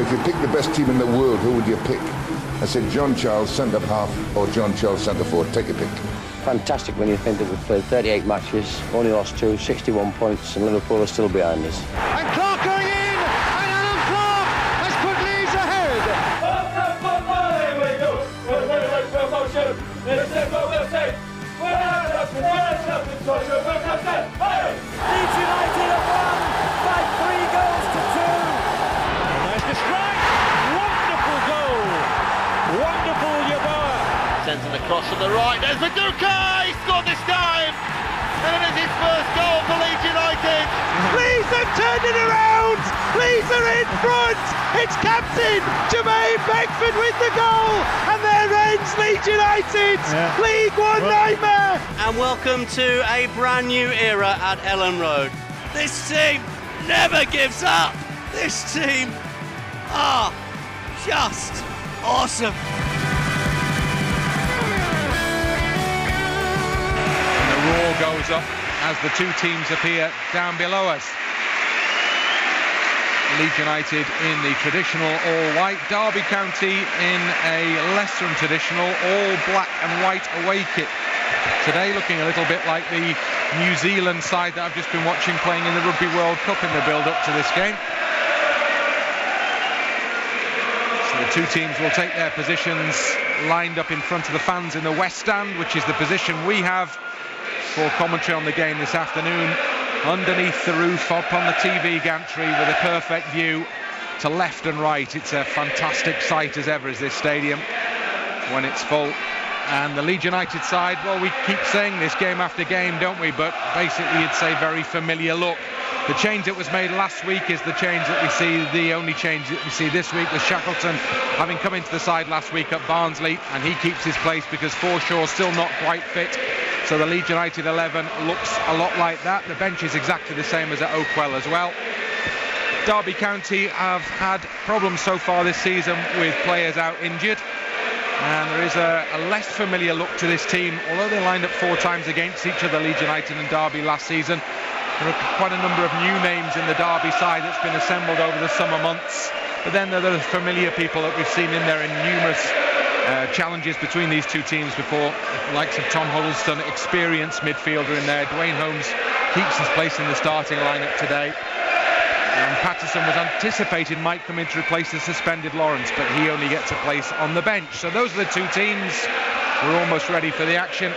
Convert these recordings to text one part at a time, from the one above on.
if you pick the best team in the world, who would you pick? I said John Charles, centre-half, or John Charles, centre-forward. Take a pick. Fantastic when you think that we've played 38 matches, only lost 2, 61 points, and Liverpool are still behind us. And Clarke going in, and Alan Clarke has put Leeds ahead. Leeds United have won by 3 goals to 2. There's the strike, wonderful goal, wonderful Yeboah. Sends an across from the right, there's Viduka, he scored this time! And it is his first goal for Leeds United! Leeds have turned it around! Leeds are in front! It's captain Jermaine Beckford with the goal! And there ends Leeds United! League One nightmare! And welcome to a brand new era at Elland Road. This team never gives up! This team are just awesome! Roar goes up as the two teams appear down below us. Leeds United in the traditional all-white, Derby County in a less than traditional all-black and white away kit. Today looking a little bit like the New Zealand side that I've just been watching playing in the Rugby World Cup in the build-up to this game. So the two teams will take their positions lined up in front of the fans in the West Stand, which is the position we have for commentary on the game this afternoon, underneath the roof, up on the TV gantry with a perfect view to left and right. It's a fantastic sight as ever, is this stadium when it's full. And the Leeds United side, well, we keep saying this game after game, don't we? But basically you'd say very familiar look. The change that was made last week is the change that we see, the only change that we see this week, with Shackleton having come into the side last week at Barnsley, and he keeps his place because Forshaw's still not quite fit. So the Leeds United 11 looks a lot like that. The bench is exactly the same as at Oakwell as well. Derby County have had problems so far this season with players out injured, and there is a less familiar look to this team. Although they lined up 4 times against each other, Leeds United and Derby, last season, there are quite a number of new names in the Derby side that's been assembled over the summer months. But then there are the familiar people that we've seen in there in numerous challenges between these two teams before. The likes of Tom Huddlestone, experienced midfielder in there. Dwayne Holmes keeps his place in the starting lineup today. And Paterson was anticipated might come in to replace the suspended Lawrence, but he only gets a place on the bench. So those are the two teams. We're almost ready for the action.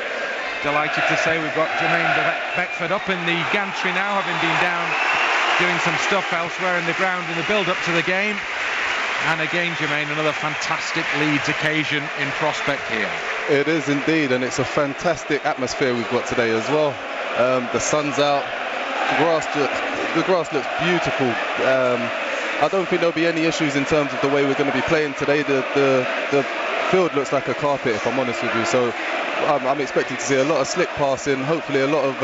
Delighted to say we've got Jermaine Beckford up in the gantry now, having been down doing some stuff elsewhere in the ground in the build-up to the game. And again, Jermaine, another fantastic Leeds occasion in prospect here. It is indeed, and it's a fantastic atmosphere we've got today as well. The sun's out, the grass looks beautiful. I don't think there'll be any issues in terms of the way we're going to be playing today. The field looks like a carpet, if I'm honest with you. So I'm expecting to see a lot of slick passing, hopefully a lot of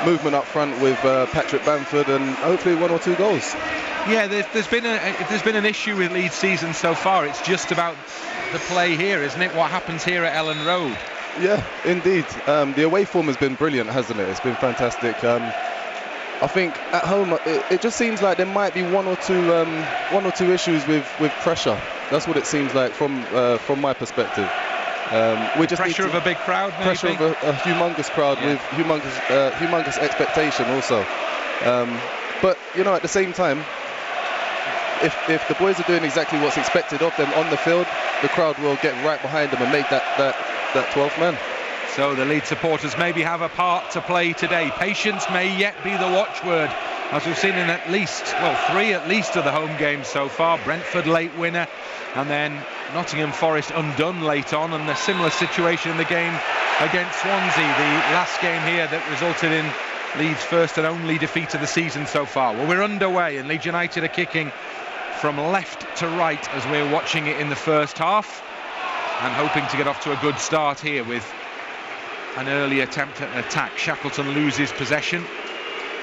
movement up front with Patrick Bamford, and hopefully 1 or 2 goals. Yeah, if there's been an issue with Leeds' season so far, it's just about the play here, isn't it? What happens here at Elland Road? Yeah, indeed. The away form has been brilliant, hasn't it? It's been fantastic. I think at home it just seems like there might be one or two issues with pressure. That's what it seems like from my perspective. We just pressure of a big crowd, maybe? Pressure of a humongous crowd, with humongous expectation also. But you know, at the same time, if the boys are doing exactly what's expected of them on the field, the crowd will get right behind them and make that 12th man. So the Leeds supporters maybe have a part to play today. Patience may yet be the watchword, as we've seen in at least, well, 3 at least of the home games so far. Brentford late winner, and then Nottingham Forest undone late on, and a similar situation in the game against Swansea, the last game here that resulted in Leeds' first and only defeat of the season so far. Well, we're underway, and Leeds United are kicking from left to right as we're watching it in the first half, and hoping to get off to a good start here with an early attempt at an attack. Shackleton loses possession,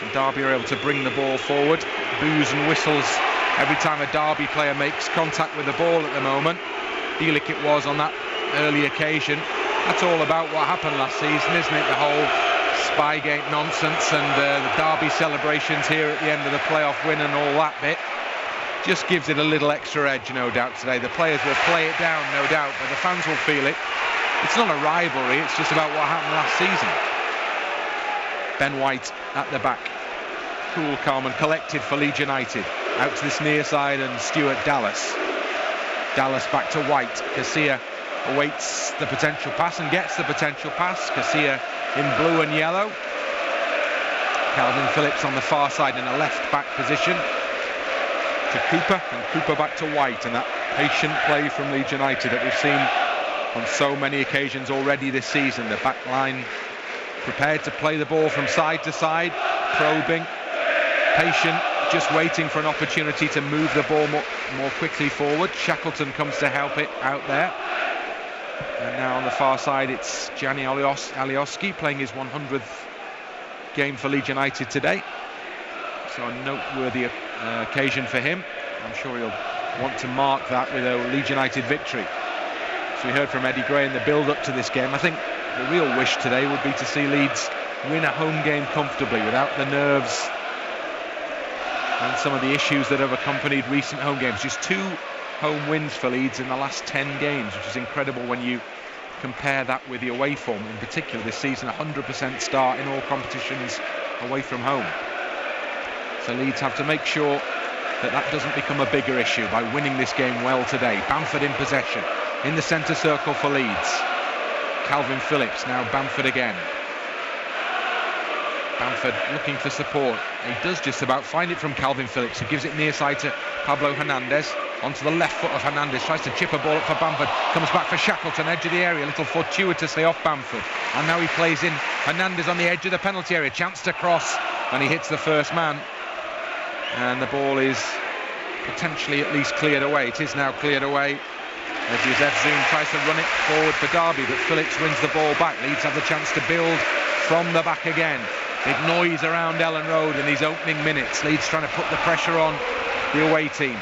and Derby are able to bring the ball forward. Boos and whistles every time a Derby player makes contact with the ball at the moment. Bielik it was on that early occasion. That's all about what happened last season, isn't it? The whole Spygate nonsense and the Derby celebrations here at the end of the playoff win and all that bit. just gives it a little extra edge, no doubt, today. The players will play it down, no doubt, but the fans will feel it. It's not a rivalry, it's just about what happened last season. Ben White at the back. Cool, calm and collected for Leeds United. Out to this near side and Stuart Dallas. Dallas back to White. Casilla awaits the potential pass and gets the potential pass. Casilla in blue and yellow. Calvin Phillips on the far side in a left back position to Cooper, and Cooper back to White, and that patient play from Leeds United that we've seen on so many occasions already this season. The back line prepared to play the ball from side to side, probing, patient, just waiting for an opportunity to move the ball more quickly forward. Shackleton comes to help it out there. And now on the far side it's Gianni Alioski playing his 100th game for Leeds United today. So a noteworthy occasion for him. I'm sure he'll want to mark that with a Leeds United victory. So we heard from Eddie Gray in the build-up to this game. I think the real wish today would be to see Leeds win a home game comfortably without the nerves and some of the issues that have accompanied recent home games. Just 2 home wins for Leeds in the last 10 games, which is incredible when you compare that with the away form. In particular this season, 100% start in all competitions away from home. So Leeds have to make sure that that doesn't become a bigger issue by winning this game well today. Bamford in possession, in the centre circle for Leeds. Calvin Phillips, now Bamford again. Bamford looking for support. He does just about find it from Calvin Phillips, who gives it near side to Pablo Hernandez. Onto the left foot of Hernandez, tries to chip a ball up for Bamford. Comes back for Shackleton, edge of the area, a little fortuitously off Bamford. And now he plays in Hernandez on the edge of the penalty area. Chance to cross, and he hits the first man. And the ball is potentially at least cleared away. It is now cleared away as Jozefzoon tries to run it forward for Derby, but Phillips wins the ball back. Leeds have the chance to build from the back again. Big noise around Elland Road in these opening minutes. Leeds trying to put the pressure on the away team.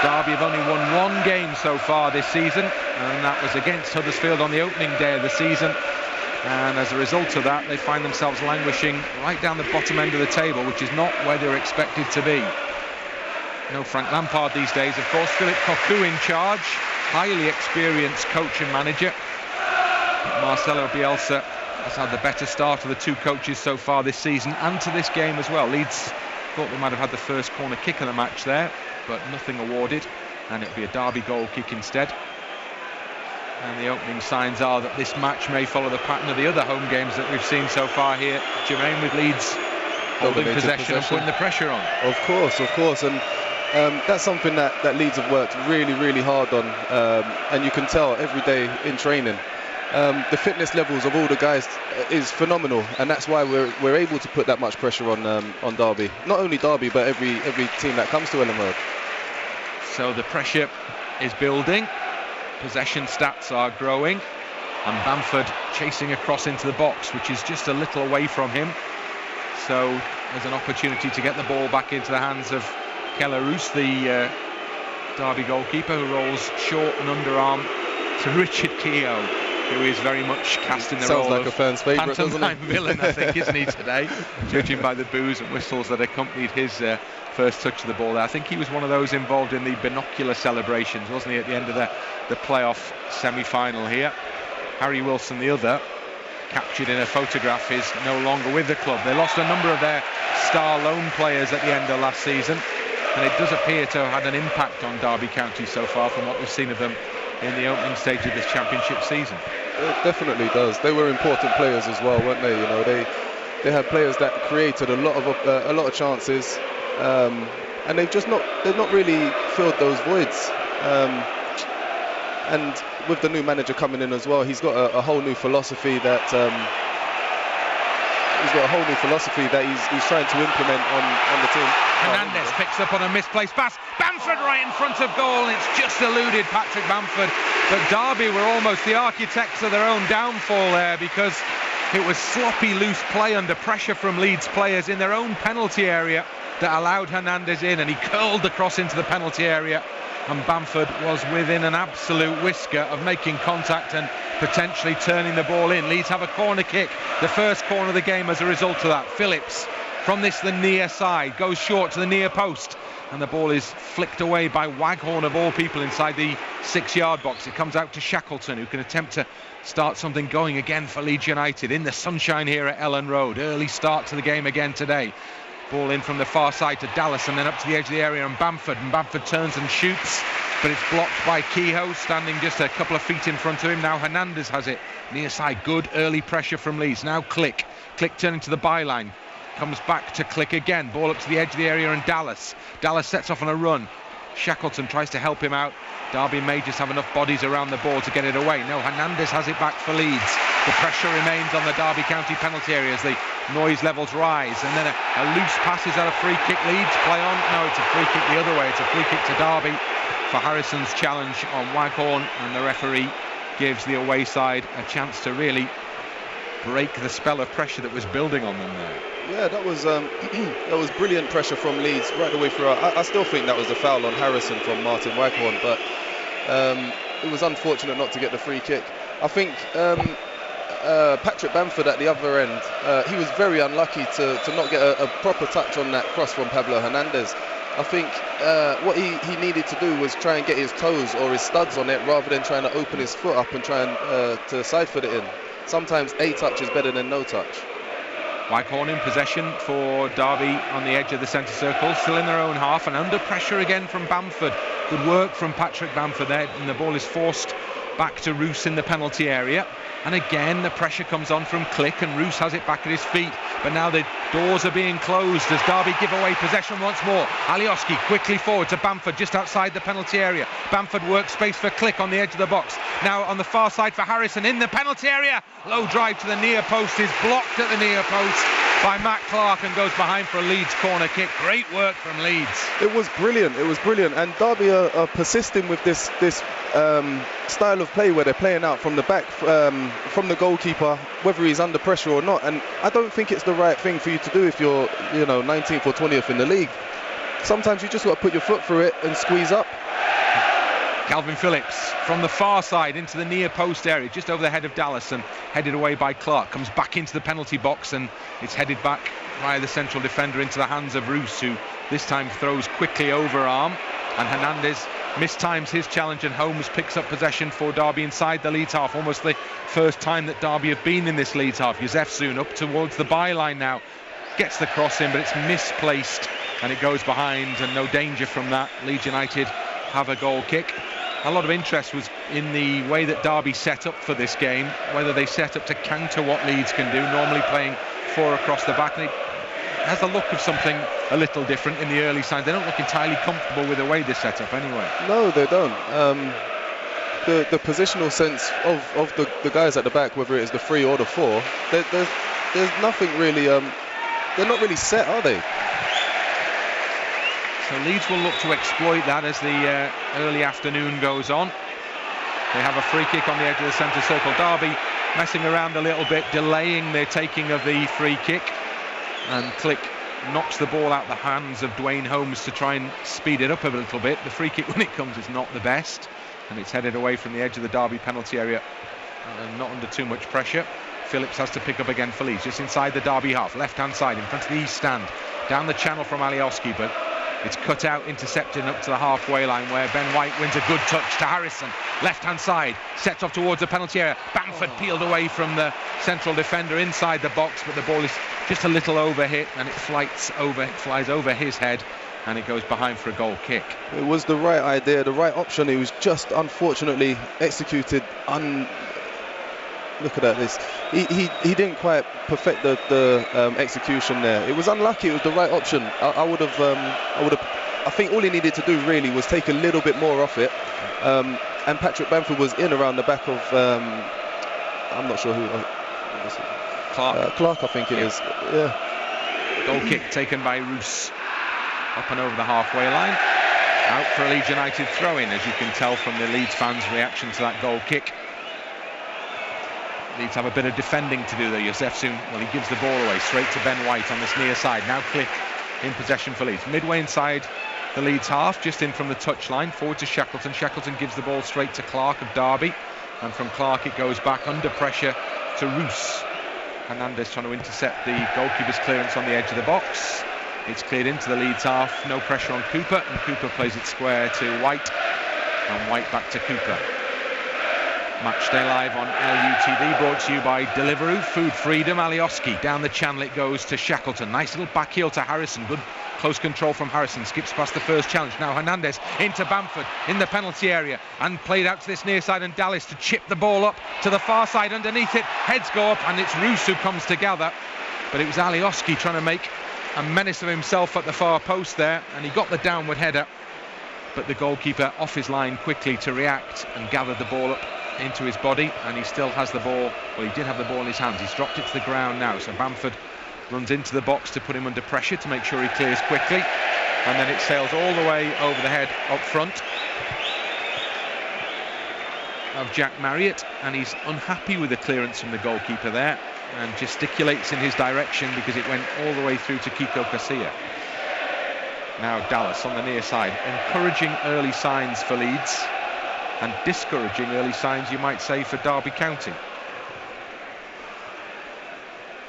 Derby have only won 1 game so far this season, and that was against Huddersfield on the opening day of the season. And as a result of that, they find themselves languishing right down the bottom end of the table, which is not where they're expected to be. No Frank Lampard these days, of course. Philip Cocu in charge, highly experienced coach and manager. But Marcelo Bielsa has had the better start of the 2 coaches so far this season, and to this game as well. Leeds thought they might have had the first corner kick of the match there, but nothing awarded, and it'll be a Derby goal kick instead. And the opening signs are that this match may follow the pattern of the other home games that we've seen so far here, Jermaine, with Leeds holding possession and putting the pressure on. Of course, and that's something that Leeds have worked really hard on, and you can tell every day in training. The fitness levels of all the guys is phenomenal, and that's why we're able to put that much pressure on Derby. Not only Derby, but every team that comes to Elland Road. So the pressure is building. Possession stats are growing, and Bamford chasing across into the box, which is just a little away from him. So there's an opportunity to get the ball back into the hands of Roos, the Derby goalkeeper, who rolls short and underarm to Richard Keogh, who is very much cast in the role like of a fan's favourite, pantomime villain, I think, isn't he, today? Judging by the boos and whistles that accompanied his first touch of the ball there. I think he was one of those involved in the binocular celebrations, wasn't he, at the end of the playoff semi-final here. Harry Wilson, the other, captured in a photograph, is no longer with the club. They lost a number of their star loan players at the end of last season, and it does appear to have had an impact on Derby County so far from what we've seen of them in the opening stage of this championship season. It definitely does. They were important players as well, weren't they? You know, they had players that created a lot of chances, and they've not really filled those voids. And with the new manager coming in as well, he's got a whole new philosophy that he's trying to implement on the team. Hernandez picks up on a misplaced pass. Bamford right in front of goal, and it's just eluded Patrick Bamford. But Derby were almost the architects of their own downfall there, because it was sloppy, loose play under pressure from Leeds players in their own penalty area that allowed Hernandez in, and he curled across into the penalty area, and Bamford was within an absolute whisker of making contact and potentially turning the ball in. Leeds have a corner kick, the first corner of the game as a result of that. Phillips from the near side, goes short to the near post, and the ball is flicked away by Waghorn of all people inside the 6-yard box. It comes out to Shackleton, who can attempt to start something going again for Leeds United in the sunshine here at Elland Road. Early start to the game again today. Ball in from the far side to Dallas, and then up to the edge of the area, and Bamford turns and shoots, but it's blocked by Keogh, standing just a couple of feet in front of him. Now Hernandez has it near side. Good early pressure from Leeds. Now Klich turning to the byline, comes back to Klich again, ball up to the edge of the area, and Dallas sets off on a run. Shackleton tries to help him out. Derby may just have enough bodies around the ball to get it away. No, Hernandez has it back for Leeds. The pressure remains on the Derby County penalty area as the noise levels rise, and then a loose pass. Is that a free kick? Leeds play on? No, it's a free kick the other way. It's a free kick to Derby for Harrison's challenge on Waghorn, and the referee gives the away side a chance to really break the spell of pressure that was building on them there. Yeah, that was brilliant pressure from Leeds right the way through. I still think that was a foul on Harrison from Martin Waghorn, but it was unfortunate not to get the free kick. I think Patrick Bamford at the other end, he was very unlucky to not get a proper touch on that cross from Pablo Hernandez. I think what he needed to do was try and get his toes or his studs on it rather than trying to open his foot up and try and to side foot it in. Sometimes a touch is better than no touch. Waghorn in possession for Derby on the edge of the centre circle, still in their own half, and under pressure again from Bamford. Good work from Patrick Bamford there, and the ball is forced back to Roos in the penalty area. And again the pressure comes on from Klich, and Roos has it back at his feet, but now the doors are being closed as Derby give away possession once more. Alioski quickly forward to Bamford just outside the penalty area. Bamford works space for Klich on the edge of the box. Now on the far side for Harrison in the penalty area. Low drive to the near post is blocked at the near post by Matt Clarke and goes behind for a Leeds corner kick. Great work from Leeds. It was brilliant, and Derby are persisting with this style of play where they're playing out from the back, from the goalkeeper, whether he's under pressure or not. And I don't think it's the right thing for you to do if you're 19th or 20th in the league. Sometimes you just got to put your foot through it and squeeze up. Calvin Phillips from the far side into the near post area, just over the head of Dallas, and headed away by Clarke. Comes back into the penalty box, and it's headed back via the central defender into the hands of Roos, who this time throws quickly over arm, and Hernandez mistimes his challenge, and Holmes picks up possession for Derby inside the Leeds half. Almost the first time that Derby have been in this Leeds half. Jozefzoon up towards the byline now, gets the cross in, but it's misplaced and it goes behind, and no danger from that. Leeds United have a goal kick. A lot of interest was in the way that Derby set up for this game, whether they set up to counter what Leeds can do, normally playing 4 across the back, and it has a look of something a little different in the early signs. They don't look entirely comfortable with the way they set up anyway. No, they don't. The positional sense of the guys at the back, whether it is the 3 or the 4, there's nothing really, they're not really set, are they? So Leeds will look to exploit that as the early afternoon goes on. They have a free kick on the edge of the centre circle. Derby messing around a little bit, delaying their taking of the free kick, and Klich knocks the ball out the hands of Dwayne Holmes to try and speed it up a little bit. The free kick when it comes is not the best, and it's headed away from the edge of the Derby penalty area, not under too much pressure. Phillips has to pick up again for Leeds, just inside the Derby half, left hand side in front of the east stand, down the channel from Alioski, but it's cut out, intercepted up to the halfway line, where Ben White wins a good touch to Harrison. Left-hand side, sets off towards the penalty area. Bamford peeled away from the central defender inside the box, but the ball is just a little overhit, and it flies over his head, and it goes behind for a goal kick. It was the right idea, the right option. It was just unfortunately executed. Look at that. He didn't quite perfect the execution there. It was unlucky. It was the right option. I think all he needed to do really was take a little bit more off it. And Patrick Bamford was in around the back of I'm not sure who. Clarke. Clarke, I think it is. Yeah. Goal kick taken by Roos, up and over the halfway line. Out for a Leeds United throw-in, as you can tell from the Leeds fans' reaction to that goal kick. Leeds have a bit of defending to do there. Jozefzoon, well, he gives the ball away straight to Ben White on this near side. Now Klich in possession for Leeds. Midway inside the Leeds half, just in from the touchline, forward to Shackleton. Shackleton gives the ball straight to Clarke of Derby, and from Clarke it goes back under pressure to Roos. Hernandez trying to intercept the goalkeeper's clearance on the edge of the box. It's cleared into the Leeds half, no pressure on Cooper, and Cooper plays it square to White, and White back to Cooper. Matchday Live on LUTV, brought to you by Deliveroo, Food Freedom. Alioski down the channel it goes to Shackleton. Nice little back heel to Harrison. Good close control from Harrison. Skips past the first challenge. Now Hernandez into Bamford in the penalty area and played out to this near side, and Davies to chip the ball up to the far side underneath it. Heads go up and it's Roos who comes together. But it was Alioski trying to make a menace of himself at the far post there, and he got the downward header. But the goalkeeper off his line quickly to react and gathered the ball up into his body, and he still has the ball. Well, he did have the ball in his hands. He's dropped it to the ground now, so Bamford runs into the box to put him under pressure to make sure he clears quickly, and then it sails all the way over the head up front of Jack Marriott, and he's unhappy with the clearance from the goalkeeper there and gesticulates in his direction because it went all the way through to Keogh Casilla. Now Dallas on the near side. Encouraging early signs for Leeds and discouraging early signs, you might say, for Derby County.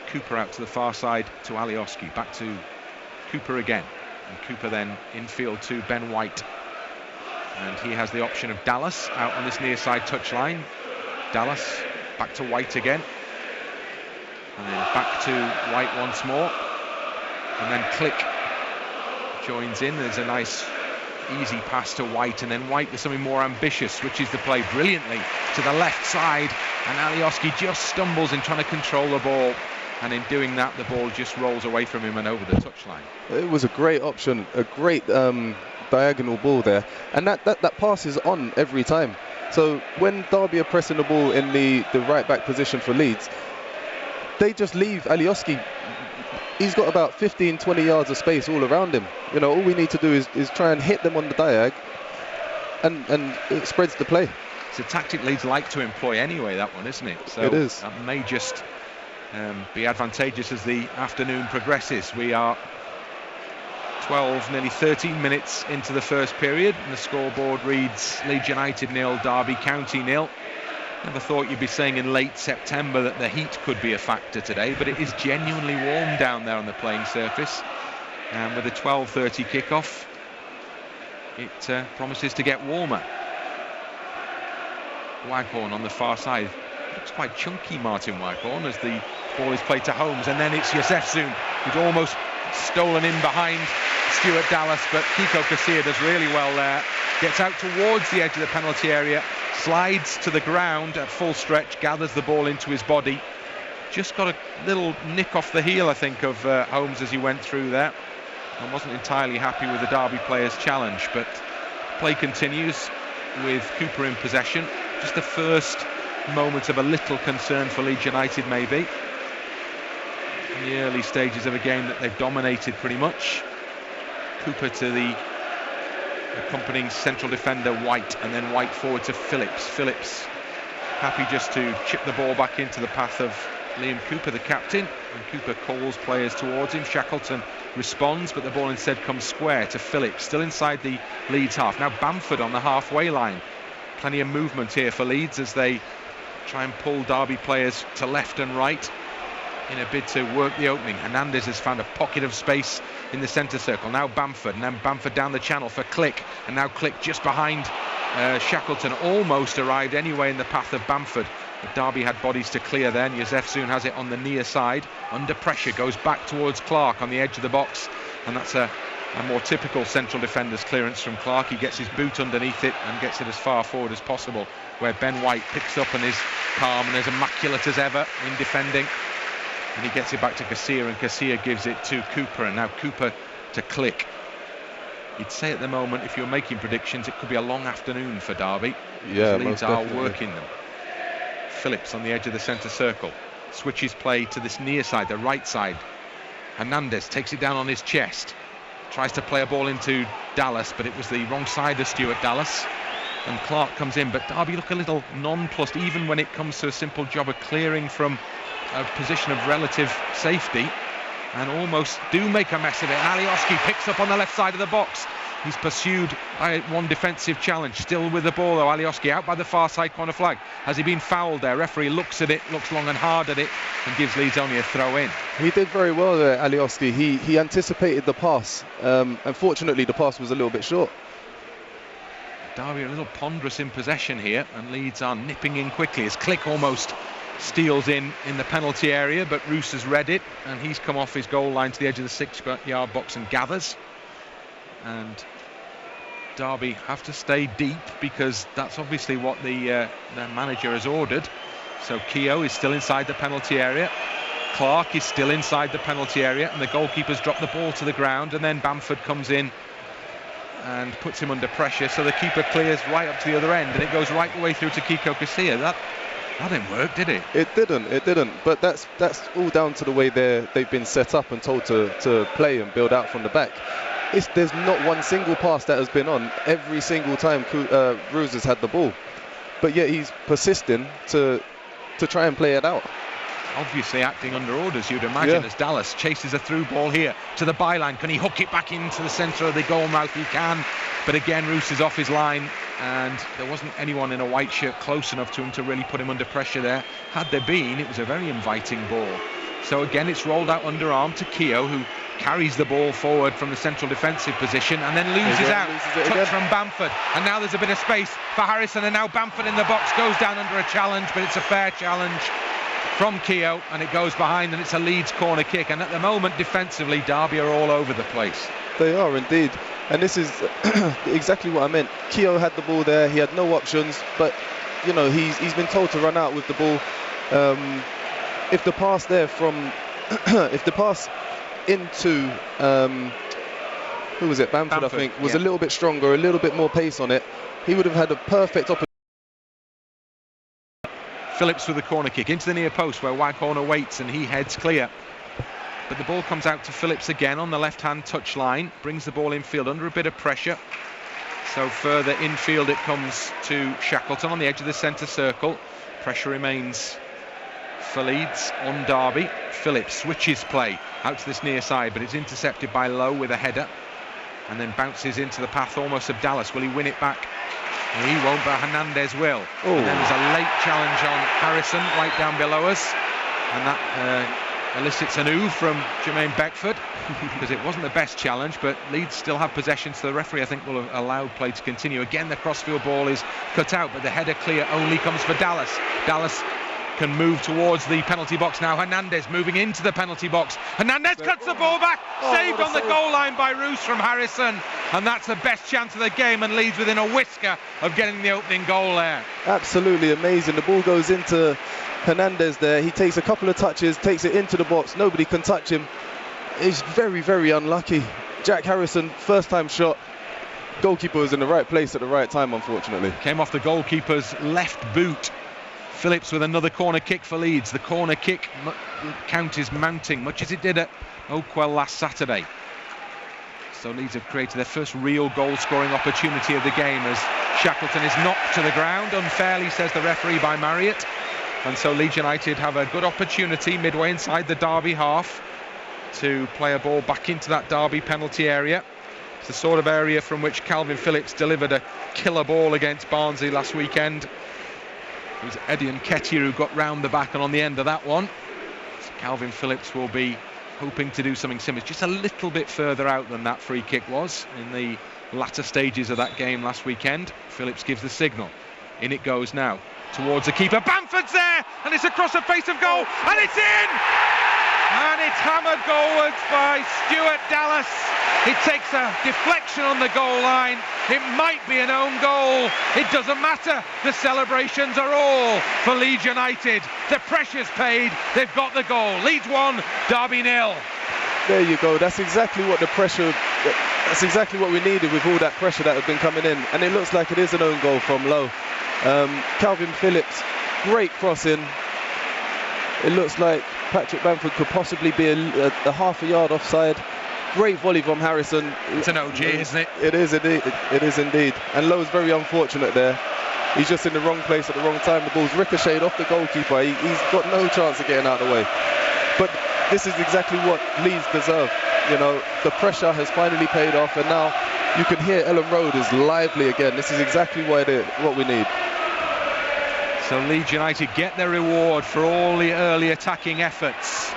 Cooper out to the far side to Alioski, back to Cooper again, and Cooper then infield to Ben White, and he has the option of Dallas out on this near side touchline. Dallas back to White again, and then back to White once more, and then Klich joins in. There's a nice easy pass to White, and then White with something more ambitious, switches the play brilliantly to the left side, and Alioski just stumbles in trying to control the ball, and in doing that the ball just rolls away from him and over the touchline. It was a great option, a great diagonal ball there, and that pass is on every time. So when Derby are pressing the ball in the right back position for Leeds, they just leave Alioski. He's got about 15-20 yards of space all around him. You know, all we need to do is try and hit them on the diag, and it spreads the play. It's a tactic Leeds like to employ anyway, that one, isn't it? So it is. That may just be advantageous as the afternoon progresses. We are 12, nearly 13 minutes into the first period, and the scoreboard reads Leeds United 0, Derby County 0. Never thought you'd be saying in late September that the heat could be a factor today, but it is genuinely warm down there on the playing surface, and with a 12:30 kickoff it promises to get warmer. Waghorn on the far side, looks quite chunky, Martin Waghorn, as the ball is played to Holmes, and then it's Jozefzoon who's almost stolen in behind Stuart Dallas, but Keogh Casilla does really well there, gets out towards the edge of the penalty area, slides to the ground at full stretch, gathers the ball into his body, just got a little nick off the heel, I think, of Holmes as he went through there, and wasn't entirely happy with the Derby player's challenge. But play continues with Cooper in possession. Just the first moment of a little concern for Leeds United, maybe, in the early stages of a game that they've dominated pretty much. Cooper to the accompanying central defender White, and then White forward to Phillips. Phillips happy just to chip the ball back into the path of Liam Cooper, the captain, and Cooper calls players towards him. Shackleton responds, but the ball instead comes square to Phillips, still inside the Leeds half. Now Bamford on the halfway line. Plenty of movement here for Leeds as they try and pull Derby players to left and right in a bid to work the opening. Hernandez has found a pocket of space in the centre circle. Now Bamford, and then Bamford down the channel for Klich, and now Klich just behind Shackleton, almost arrived anyway in the path of Bamford, but Derby had bodies to clear then. Jozefzoon has it on the near side, under pressure, goes back towards Clarke on the edge of the box, and that's a more typical central defender's clearance from Clarke. He gets his boot underneath it and gets it as far forward as possible, where Ben White picks up and is calm and as immaculate as ever in defending. And he gets it back to Casilla, and Casilla gives it to Cooper, and now Cooper to Klich. You'd say at the moment, if you're making predictions, it could be a long afternoon for Derby. Yeah, Leeds are working them. Phillips on the edge of the centre circle, switches play to this near side, the right side. Hernandez takes it down on his chest, tries to play a ball into Dallas, but it was the wrong side of Stuart Dallas, and Clarke comes in. But Derby look a little nonplussed, even when it comes to a simple job of clearing from a position of relative safety, and almost do make a mess of it. Alioski picks up on the left side of the box, He's pursued by one defensive challenge. Still with the ball though, Alioski out by the far side corner flag. Has he been fouled there? Referee looks at it, looks long and hard at it, and gives Leeds only a throw in. He did very well there, Alioski. He anticipated the pass. Unfortunately, the pass was a little bit short. Derby a little ponderous in possession here, and Leeds are nipping in quickly as Klich almost steals in the penalty area, but Roos has read it, and he's come off his goal line to the edge of the 6-yard box and gathers. And Derby have to stay deep because that's obviously what their manager has ordered. So Keogh is still inside the penalty area. Clarke is still inside the penalty area, and the goalkeepers drop the ball to the ground, and then Bamford comes in and puts him under pressure, so the keeper clears right up to the other end, and it goes right the way through to Casilla. That didn't work, did it? It didn't. But that's all down to the way they've been set up and told to play and build out from the back. There's not one single pass that has been on every single time Roos has had the ball, but yet he's persisting to try and play it out. Obviously acting under orders, you'd imagine, as Dallas chases a through ball here to the byline. Can he hook it back into the centre of the goal mouth? He can, but again Roos is off his line, and there wasn't anyone in a white shirt close enough to him to really put him under pressure there. Had there been, it was a very inviting ball. So again, it's rolled out underarm to Keogh, who carries the ball forward from the central defensive position and then loses out. Touch from Bamford, and now there's a bit of space for Harrison, and now Bamford in the box goes down under a challenge, but it's a fair challenge from Keogh, and it goes behind, and it's a Leeds corner kick. And at the moment, defensively, Derby are all over the place. They are indeed, and this is exactly what I meant. Keogh had the ball there, he had no options, but you know, he's been told to run out with the ball. If the pass there from if the pass into who was it, Bamford I think, was a little bit stronger, a little bit more pace on it, he would have had a perfect opportunity. Phillips with the corner kick into the near post where Waghorn awaits, and he heads clear. But the ball comes out to Phillips again on the left-hand touch line, brings the ball infield under a bit of pressure. So further infield it comes to Shackleton on the edge of the centre circle. Pressure remains for Leeds on Derby. Phillips switches play out to this near side, but it's intercepted by Lowe with a header, and then bounces into the path almost of Dallas. Will he win it back? He won't, but Hernandez will. And then there's a late challenge on Harrison right down below us, and that elicits an ooh from Jermaine Beckford because it wasn't the best challenge, but Leeds still have possession, so the referee I think will have allowed play to continue. Again, the crossfield ball is cut out, but the header clear only comes for Dallas. Dallas can move towards the penalty box now. Hernandez moving into the penalty box. Hernandez cuts the ball back, saved on the goal line by Roos from Harrison, and that's the best chance of the game, and Leeds within a whisker of getting the opening goal there. Absolutely amazing. The ball goes into Hernandez there. He takes a couple of touches, takes it into the box. Nobody can touch him. He's very, very unlucky. Jack Harrison, first time shot. Goalkeeper was in the right place at the right time, unfortunately. Came off the goalkeeper's left boot. Phillips with another corner kick for Leeds. The corner kick count is mounting, much as it did at Oakwell last Saturday. So Leeds have created their first real goal-scoring opportunity of the game as Shackleton is knocked to the ground, unfairly, says the referee, by Marriott. And so Leeds United have a good opportunity midway inside the Derby half to play a ball back into that Derby penalty area. It's the sort of area from which Calvin Phillips delivered a killer ball against Barnsley last weekend. It was Eddie Nketiah who got round the back and on the end of that one. So Calvin Phillips will be hoping to do something similar, just a little bit further out than that free kick was in the latter stages of that game last weekend. Phillips gives the signal. In it goes now towards the keeper. Bamford's there, and it's across the face of goal, and it's in! And it's hammered goalwards by Stuart Dallas. It takes a deflection on the goal line. It might be an own goal. It doesn't matter. The celebrations are all for Leeds United. The pressure's paid. They've got the goal. Leeds 1, Derby 0. There you go. That's exactly what the pressure. That's exactly what we needed with all that pressure that had been coming in. And it looks like it is an own goal from Lowe. Calvin Phillips, great crossing. It looks like Patrick Bamford could possibly be a half a yard offside. Great volley from Harrison. It's an OG, isn't it? It is indeed. It is indeed. And Lowe's very unfortunate there. He's just in the wrong place at the wrong time. The ball's ricocheted off the goalkeeper. He's got no chance of getting out of the way. But this is exactly what Leeds deserve. You know, the pressure has finally paid off, and now you can hear Elland Road is lively again. This is exactly what we need. So Leeds United get their reward for all the early attacking efforts.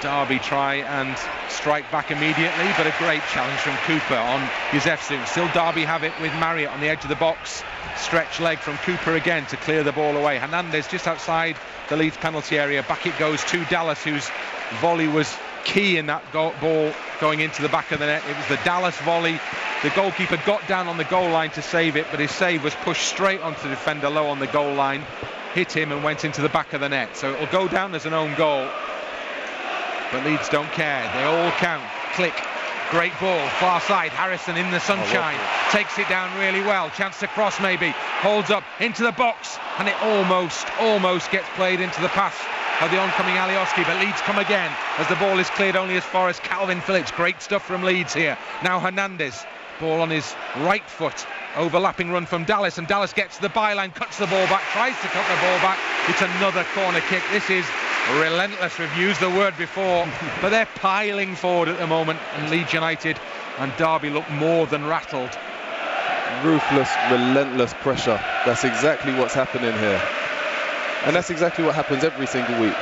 Derby try and strike back immediately, but a great challenge from Cooper on Jozefzoon. Still Derby have it with Marriott on the edge of the box. Stretch leg from Cooper again to clear the ball away. Hernandez just outside the Leeds penalty area. Back it goes to Dallas, whose volley was key in that ball going into the back of the net. It was the Dallas volley. The goalkeeper got down on the goal line to save it, but his save was pushed straight onto the defender Lowe on the goal line, hit him and went into the back of the net. So it'll go down as an own goal. But Leeds don't care, they all count. Klich, great ball, far side, Harrison in the sunshine, takes it down really well, chance to cross maybe, holds up into the box, and it almost gets played into the path of the oncoming Alioski, but Leeds come again as the ball is cleared only as far as Calvin Phillips. Great stuff from Leeds here. Now Hernandez, ball on his right foot, overlapping run from Dallas, and Dallas gets to the byline, cuts the ball back, tries to cut the ball back. It's another corner kick. This is relentless. We've used the word before, but they're piling forward at the moment, and Leeds United and Derby look more than rattled. Ruthless, relentless pressure. That's exactly what's happening here. And that's exactly what happens every single week.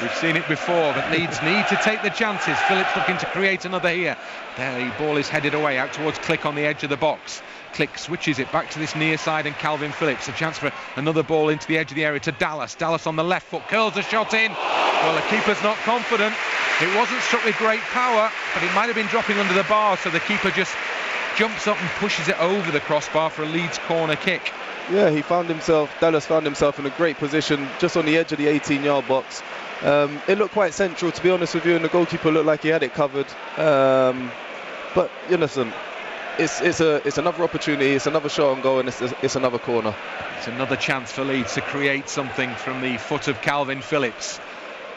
We've seen it before, but Leeds need to take the chances. Phillips looking to create another here. There, the ball is headed away out towards Klich on the edge of the box. Klich switches it back to this near side, and Calvin Phillips, a chance for another ball into the edge of the area to Dallas. Dallas on the left foot, curls a shot in. Well, the keeper's not confident. It wasn't struck with great power, but it might have been dropping under the bar, so the keeper just jumps up and pushes it over the crossbar for a Leeds corner kick. Yeah, Dallas found himself in a great position just on the edge of the 18-yard box. It looked quite central, to be honest with you, and the goalkeeper looked like he had it covered. But you listen, it's another opportunity, it's another shot on goal, and it's another corner. It's another chance for Leeds to create something from the foot of Calvin Phillips.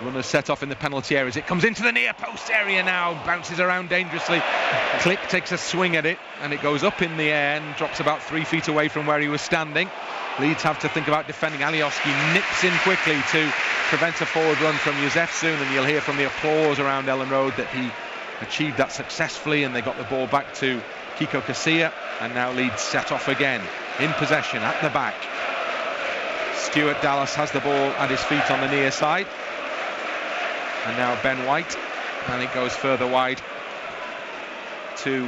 Runners set off in the penalty areas. It comes into the near post area now, bounces around dangerously. Klich takes a swing at it, and it goes up in the air and drops about 3 feet away from where he was standing. Leeds have to think about defending. Alioski nips in quickly to prevent a forward run from Jozefzoon, and you'll hear from the applause around Elland Road that he achieved that successfully, and they got the ball back to Keogh Casilla, and now Leeds set off again in possession at the back. Stuart Dallas has the ball at his feet on the near side. And now Ben White, and it goes further wide to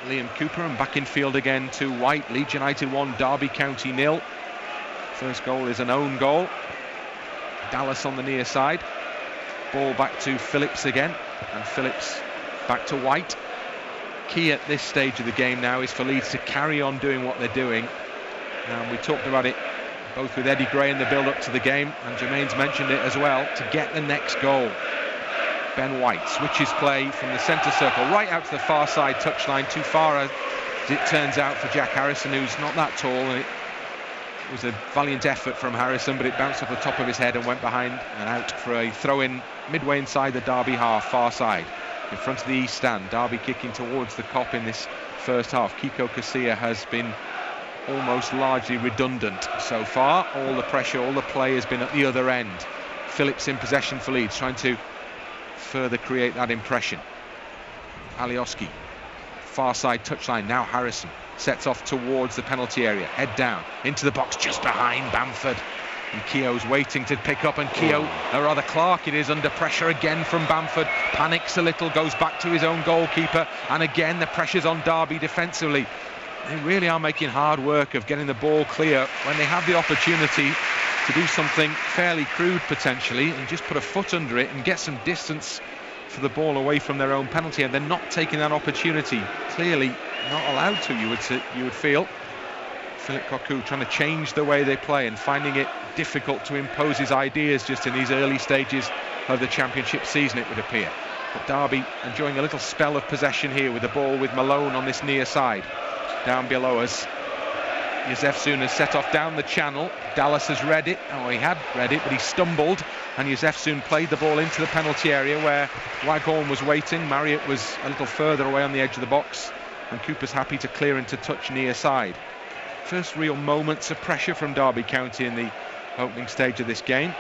Liam Cooper, and back in field again to White. Leeds United 1, Derby County 0. First goal is an own goal. Dallas on the near side. Ball back to Phillips again, and Phillips back to White. Key at this stage of the game now is for Leeds to carry on doing what they're doing. And we talked about it both with Eddie Gray in the build-up to the game, and Jermaine's mentioned it as well, to get the next goal. Ben White switches play from the centre circle right out to the far side touchline, too far as it turns out for Jack Harrison, who's not that tall, and it was a valiant effort from Harrison, but it bounced off the top of his head and went behind and out for a throw-in midway inside the Derby half, far side, in front of the east stand. Derby kicking towards the Kop in this first half. Keogh Casilla has been almost largely redundant so far. All the pressure, all the play has been at the other end. Phillips in possession for Leeds, trying to further create that impression. Alioski, far side touchline, now Harrison sets off towards the penalty area, head down into the box just behind Bamford, and Keogh's waiting to pick up, and Keogh, or rather Clarke, it is under pressure again from Bamford, panics a little, goes back to his own goalkeeper, and again the pressure's on Derby defensively. They really are making hard work of getting the ball clear when they have the opportunity to do something fairly crude potentially, and just put a foot under it and get some distance for the ball away from their own penalty, and they're not taking that opportunity. Clearly not allowed to, you would feel. Philip Cocu trying to change the way they play and finding it difficult to impose his ideas just in these early stages of the championship season, it would appear. But Derby enjoying a little spell of possession here with the ball with Malone on this near side. Down below us, Jozefzoon has set off down the channel. Dallas has read it. Oh, he had read it, but he stumbled, and Jozefzoon played the ball into the penalty area where Waghorn was waiting. Marriott was a little further away on the edge of the box, and Cooper's happy to clear into touch near side. First real moments of pressure from Derby County in the opening stage of this game.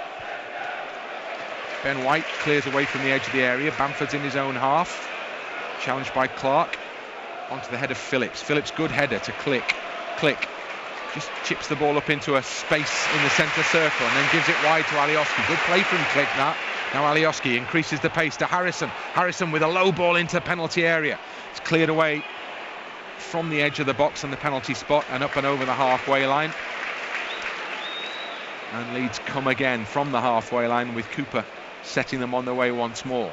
Ben White clears away from the edge of the area. Bamford's in his own half, challenged by Clarke. onto the head of Phillips. Phillips, good header to Klich. Klich just chips the ball up into a space in the centre circle and then gives it wide to Alioski. Good play from Klich, that. Now Alioski increases the pace to Harrison. Harrison with a low ball into the penalty area. It's cleared away from the edge of the box on the penalty spot and up and over the halfway line. And Leeds come again from the halfway line with Cooper setting them on their way once more.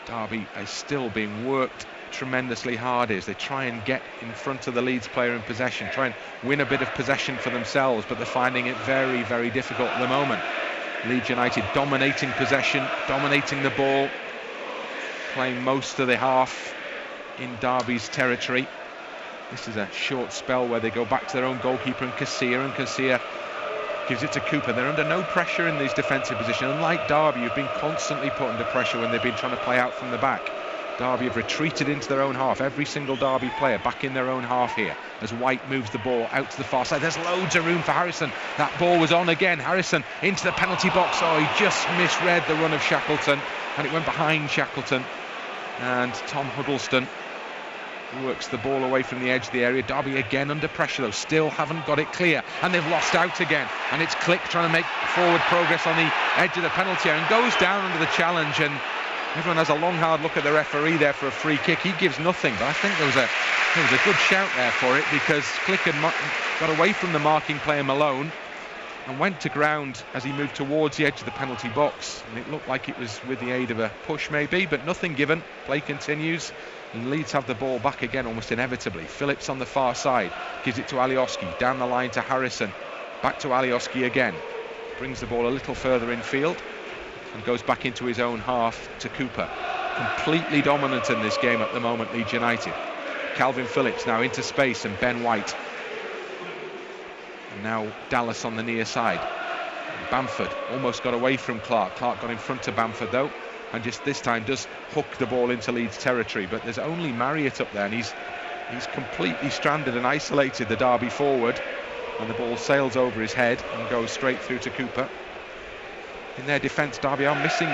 Derby is still being worked tremendously hard as they try and get in front of the Leeds player in possession, try and win a bit of possession for themselves, but they're finding it very, very difficult at the moment. Leeds United dominating possession, dominating the ball, playing most of the half in Derby's territory. This is a short spell where they go back to their own goalkeeper and Casilla gives it to Cooper. They're under no pressure in these defensive positions. Unlike Derby, who've been constantly put under pressure when they've been trying to play out from the back. Derby have retreated into their own half. Every single Derby player back in their own half here as White moves the ball out to the far side. There's loads of room for Harrison. That ball was on again. Harrison into the penalty box. Oh, he just misread the run of Shackleton and it went behind Shackleton. And Tom Huddlestone works the ball away from the edge of the area. Derby again under pressure though, still haven't got it clear and they've lost out again, and it's Klich trying to make forward progress on the edge of the penalty area and goes down under the challenge, and everyone has a long hard look at the referee there for a free kick. He gives nothing, but I think there was a good shout there for it, because Klich had got away from the marking player Malone and went to ground as he moved towards the edge of the penalty box, and it looked like it was with the aid of a push maybe, but nothing given. Play continues and Leeds have the ball back again almost inevitably. Phillips on the far side gives it to Alioski, down the line to Harrison, back to Alioski again, brings the ball a little further infield and goes back into his own half to Cooper. Completely dominant in this game at the moment, Leeds United. Calvin Phillips now into space and Ben White. And now Dallas on the near side. Bamford almost got away from Clarke. Clarke got in front of Bamford though, and just this time does hook the ball into Leeds territory, but there's only Marriott up there, and he's completely stranded and isolated the Derby forward, and the ball sails over his head and goes straight through to Cooper. In their defence, Derby are missing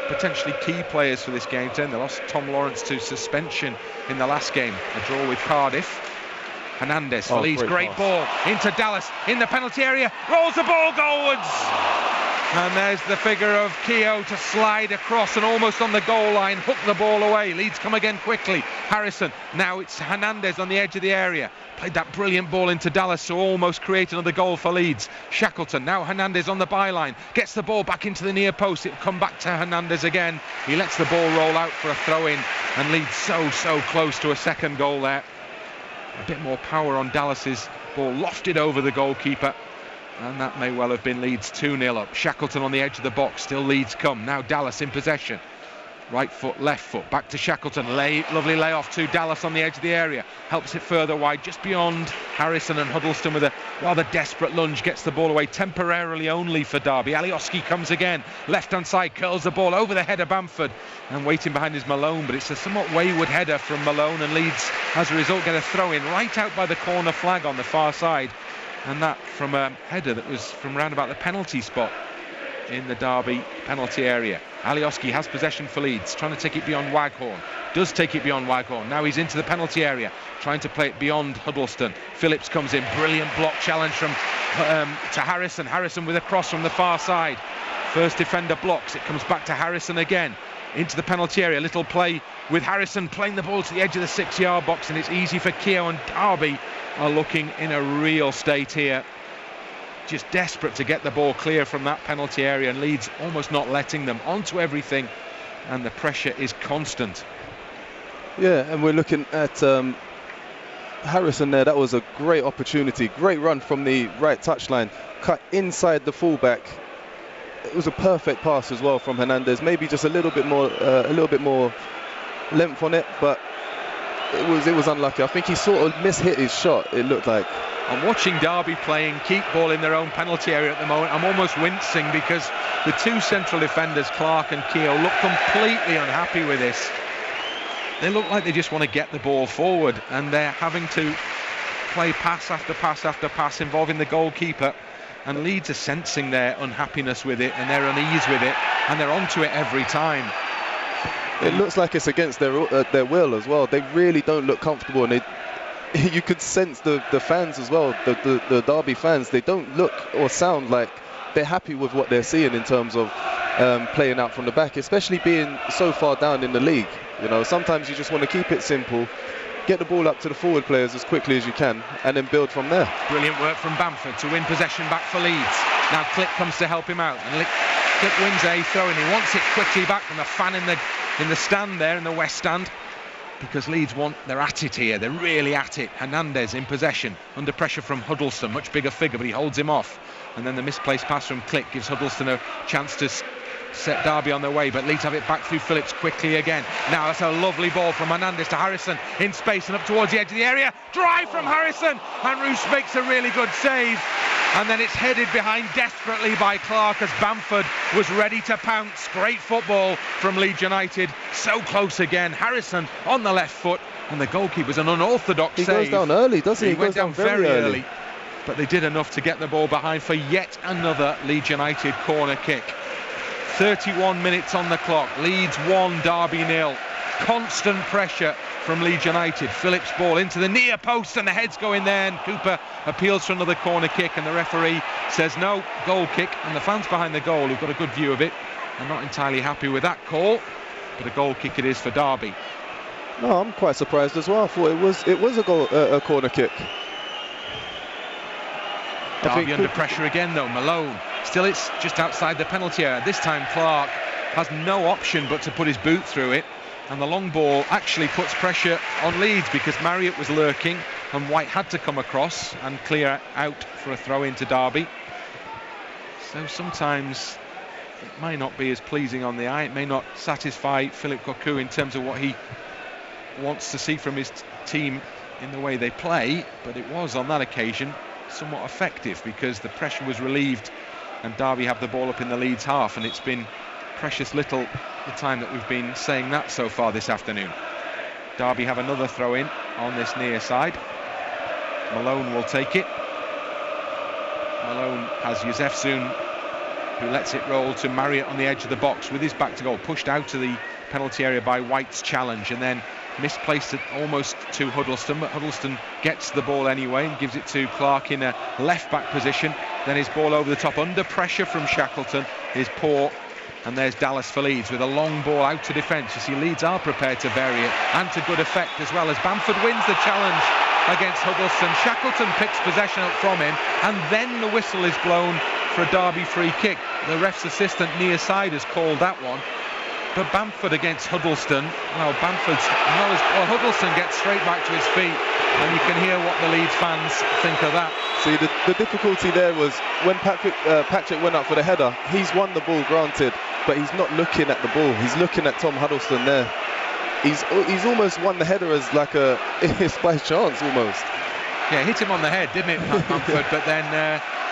potentially key players for this game. They lost Tom Lawrence to suspension in the last game, a draw with Cardiff. Hernandez for Leeds, great ball into Dallas in the penalty area, rolls the ball goalwards, and there's the figure of Keogh to slide across and almost on the goal line hook the ball away. Leeds come again quickly. Harrison, now it's Hernandez on the edge of the area, played that brilliant ball into Dallas to almost create another goal for Leeds. Shackleton, now Hernandez on the byline, gets the ball back into the near post. It'll come back to Hernandez again. He lets the ball roll out for a throw-in, and Leeds so close to a second goal there. A bit more power on Dallas's ball, lofted over the goalkeeper, and that may well have been Leeds 2-0 up. Shackleton on the edge of the box, still Leeds come. Now Dallas in possession. Right foot, left foot, back to Shackleton. Lovely layoff to Dallas on the edge of the area. Helps it further wide, just beyond Harrison, and Huddlestone with a rather desperate lunge gets the ball away temporarily only for Derby. Alioski comes again, left-hand side, curls the ball over the head of Bamford, and waiting behind is Malone, but it's a somewhat wayward header from Malone, and Leeds, as a result, get a throw-in right out by the corner flag on the far side, and that from a header that was from round about the penalty spot in the Derby penalty area. Alioski has possession for Leeds, trying to take it beyond Waghorn. Does take it beyond Waghorn. Now he's into the penalty area, trying to play it beyond Huddlestone. Phillips comes in, brilliant block challenge from to Harrison. Harrison with a cross from the far side. First defender blocks, it comes back to Harrison again. Into the penalty area, little play with Harrison playing the ball to the edge of the 6-yard box, and it's easy for Keogh, and Derby are looking in a real state here. Just desperate to get the ball clear from that penalty area, and Leeds almost not letting them onto everything, and the pressure is constant. Yeah, and we're looking at Harrison there. That was a great opportunity, great run from the right touchline, cut inside the fullback. It was a perfect pass as well from Hernandez. Maybe just a little bit more length on it, but it was unlucky. I think he sort of mishit his shot, it looked like. I'm watching Derby playing keep ball in their own penalty area at the moment. I'm almost wincing because the two central defenders, Clarke and Keogh, look completely unhappy with this. They look like they just want to get the ball forward, and they're having to play pass after pass after pass involving the goalkeeper, and Leeds are sensing their unhappiness with it and their unease with it, and they're onto it every time. It looks like it's against their will as well. They really don't look comfortable, and you could sense the fans as well, the Derby fans. They don't look or sound like they're happy with what they're seeing in terms of playing out from the back, especially being so far down in the league. You know, sometimes you just want to keep it simple, get the ball up to the forward players as quickly as you can, and then build from there. Brilliant work from Bamford to win possession back for Leeds. Now Klich comes to help him out, and Klich wins a throw, and he wants it quickly back from the fan in the stand there in the West Stand, because Leeds they're at it here. They're really at it. Hernandez in possession, under pressure from Huddlestone, much bigger figure, but he holds him off. And then the misplaced pass from Klich gives Huddlestone a chance to set Derby on their way, but Leeds have it back through Phillips quickly again. Now that's a lovely ball from Hernandez to Harrison in space and up towards the edge of the area. Drive from Harrison, and Roos makes a really good save. And then it's headed behind desperately by Clarke as Bamford was ready to pounce. Great football from Leeds United. So close again. Harrison on the left foot, and the goalkeeper's an unorthodox save. He goes down early, doesn't he? He went down very early. But they did enough to get the ball behind for yet another Leeds United corner kick. 31 minutes on the clock. Leeds 1, Derby 0. Constant pressure from Leeds United. Phillips ball into the near post, and the head's going there, and Cooper appeals for another corner kick, and the referee says no, goal kick. And the fans behind the goal, who've got a good view of it, are not entirely happy with that call, but a goal kick it is for Derby. No, I'm quite surprised as well. I thought it was a corner kick. Derby under pressure again though. Malone, still it's just outside the penalty area. This time Clarke has no option but to put his boot through it, and the long ball actually puts pressure on Leeds, because Marriott was lurking and White had to come across and clear out for a throw into Derby. So sometimes it may not be as pleasing on the eye, it may not satisfy Philippe Cocu in terms of what he wants to see from his team in the way they play, but it was on that occasion somewhat effective, because the pressure was relieved and Derby have the ball up in the Leeds half, and it's been precious little the time that we've been saying that so far this afternoon. Derby have another throw in on this near side. Malone will take it. Malone has Jozefzoon, who lets it roll to Marriott on the edge of the box with his back to goal, pushed out to the penalty area by White's challenge, and then misplaced it almost to Huddlestone, but Huddlestone gets the ball anyway and gives it to Clarke in a left back position. Then his ball over the top under pressure from Shackleton is poor, and there's Dallas for Leeds with a long ball out to defence. You see, Leeds are prepared to vary it, and to good effect as well, as Bamford wins the challenge against Huddlestone. Shackleton picks possession up from him, and then the whistle is blown for a Derby free kick. The ref's assistant near side has called that one. But Bamford against Huddlestone, well, Huddlestone gets straight back to his feet, and you can hear what the Leeds fans think of that. See, the difficulty there was when Patrick went up for the header, he's won the ball, granted, but he's not looking at the ball, he's looking at Tom Huddlestone there. He's almost won the header as like it's by chance almost. Yeah, hit him on the head, didn't it, Bamford? But then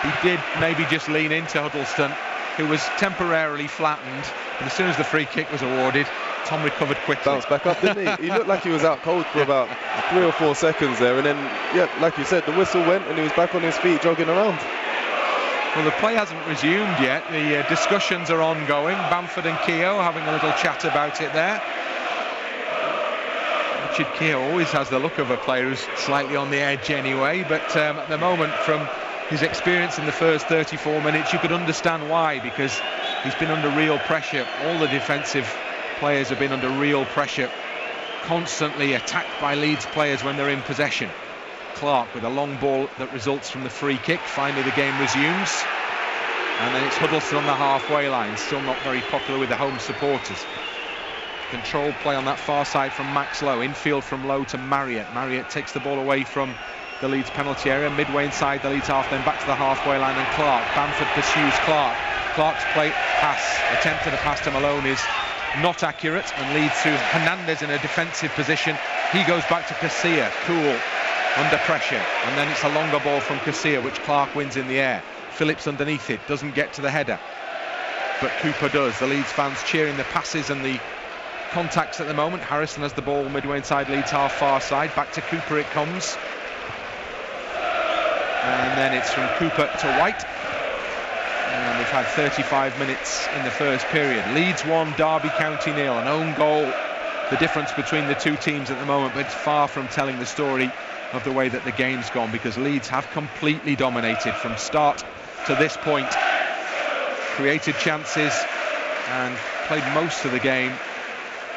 he did maybe just lean into Huddlestone, who was temporarily flattened, and as soon as the free kick was awarded, Tom recovered quickly. Bounced back up, didn't he? He looked like he was out cold for about 3 or 4 seconds there, and then, yeah, like you said, the whistle went and he was back on his feet jogging around. Well, the play hasn't resumed yet. The discussions are ongoing. Bamford and Keogh having a little chat about it there. Richard Keogh always has the look of a player who's slightly on the edge anyway, but at the moment, from his experience in the first 34 minutes, you could understand why, because he's been under real pressure. All the defensive players have been under real pressure, constantly attacked by Leeds players when they're in possession. Clarke with a long ball that results from the free kick. Finally the game resumes, and then it's Huddlestone on the halfway line, still not very popular with the home supporters. Controlled play on that far side from Max Lowe, infield from Lowe to Marriott. Marriott takes the ball away from the Leeds penalty area, midway inside the Leeds half, then back to the halfway line, and Clarke. Bamford pursues Clarke. Clarke's attempt at a pass to Malone is not accurate, and leads to Hernandez in a defensive position. He goes back to Casilla, cool, under pressure, and then it's a longer ball from Casilla, which Clarke wins in the air. Phillips underneath it, doesn't get to the header, but Cooper does. The Leeds fans cheering the passes and the contacts at the moment. Harrison has the ball midway inside Leeds half, far side. Back to Cooper it comes, and then it's from Cooper to White. And we've had 35 minutes in the first period. Leeds 1, Derby County 0, an own goal. The difference between the two teams at the moment, but it's far from telling the story of the way that the game's gone, because Leeds have completely dominated from start to this point. Created chances and played most of the game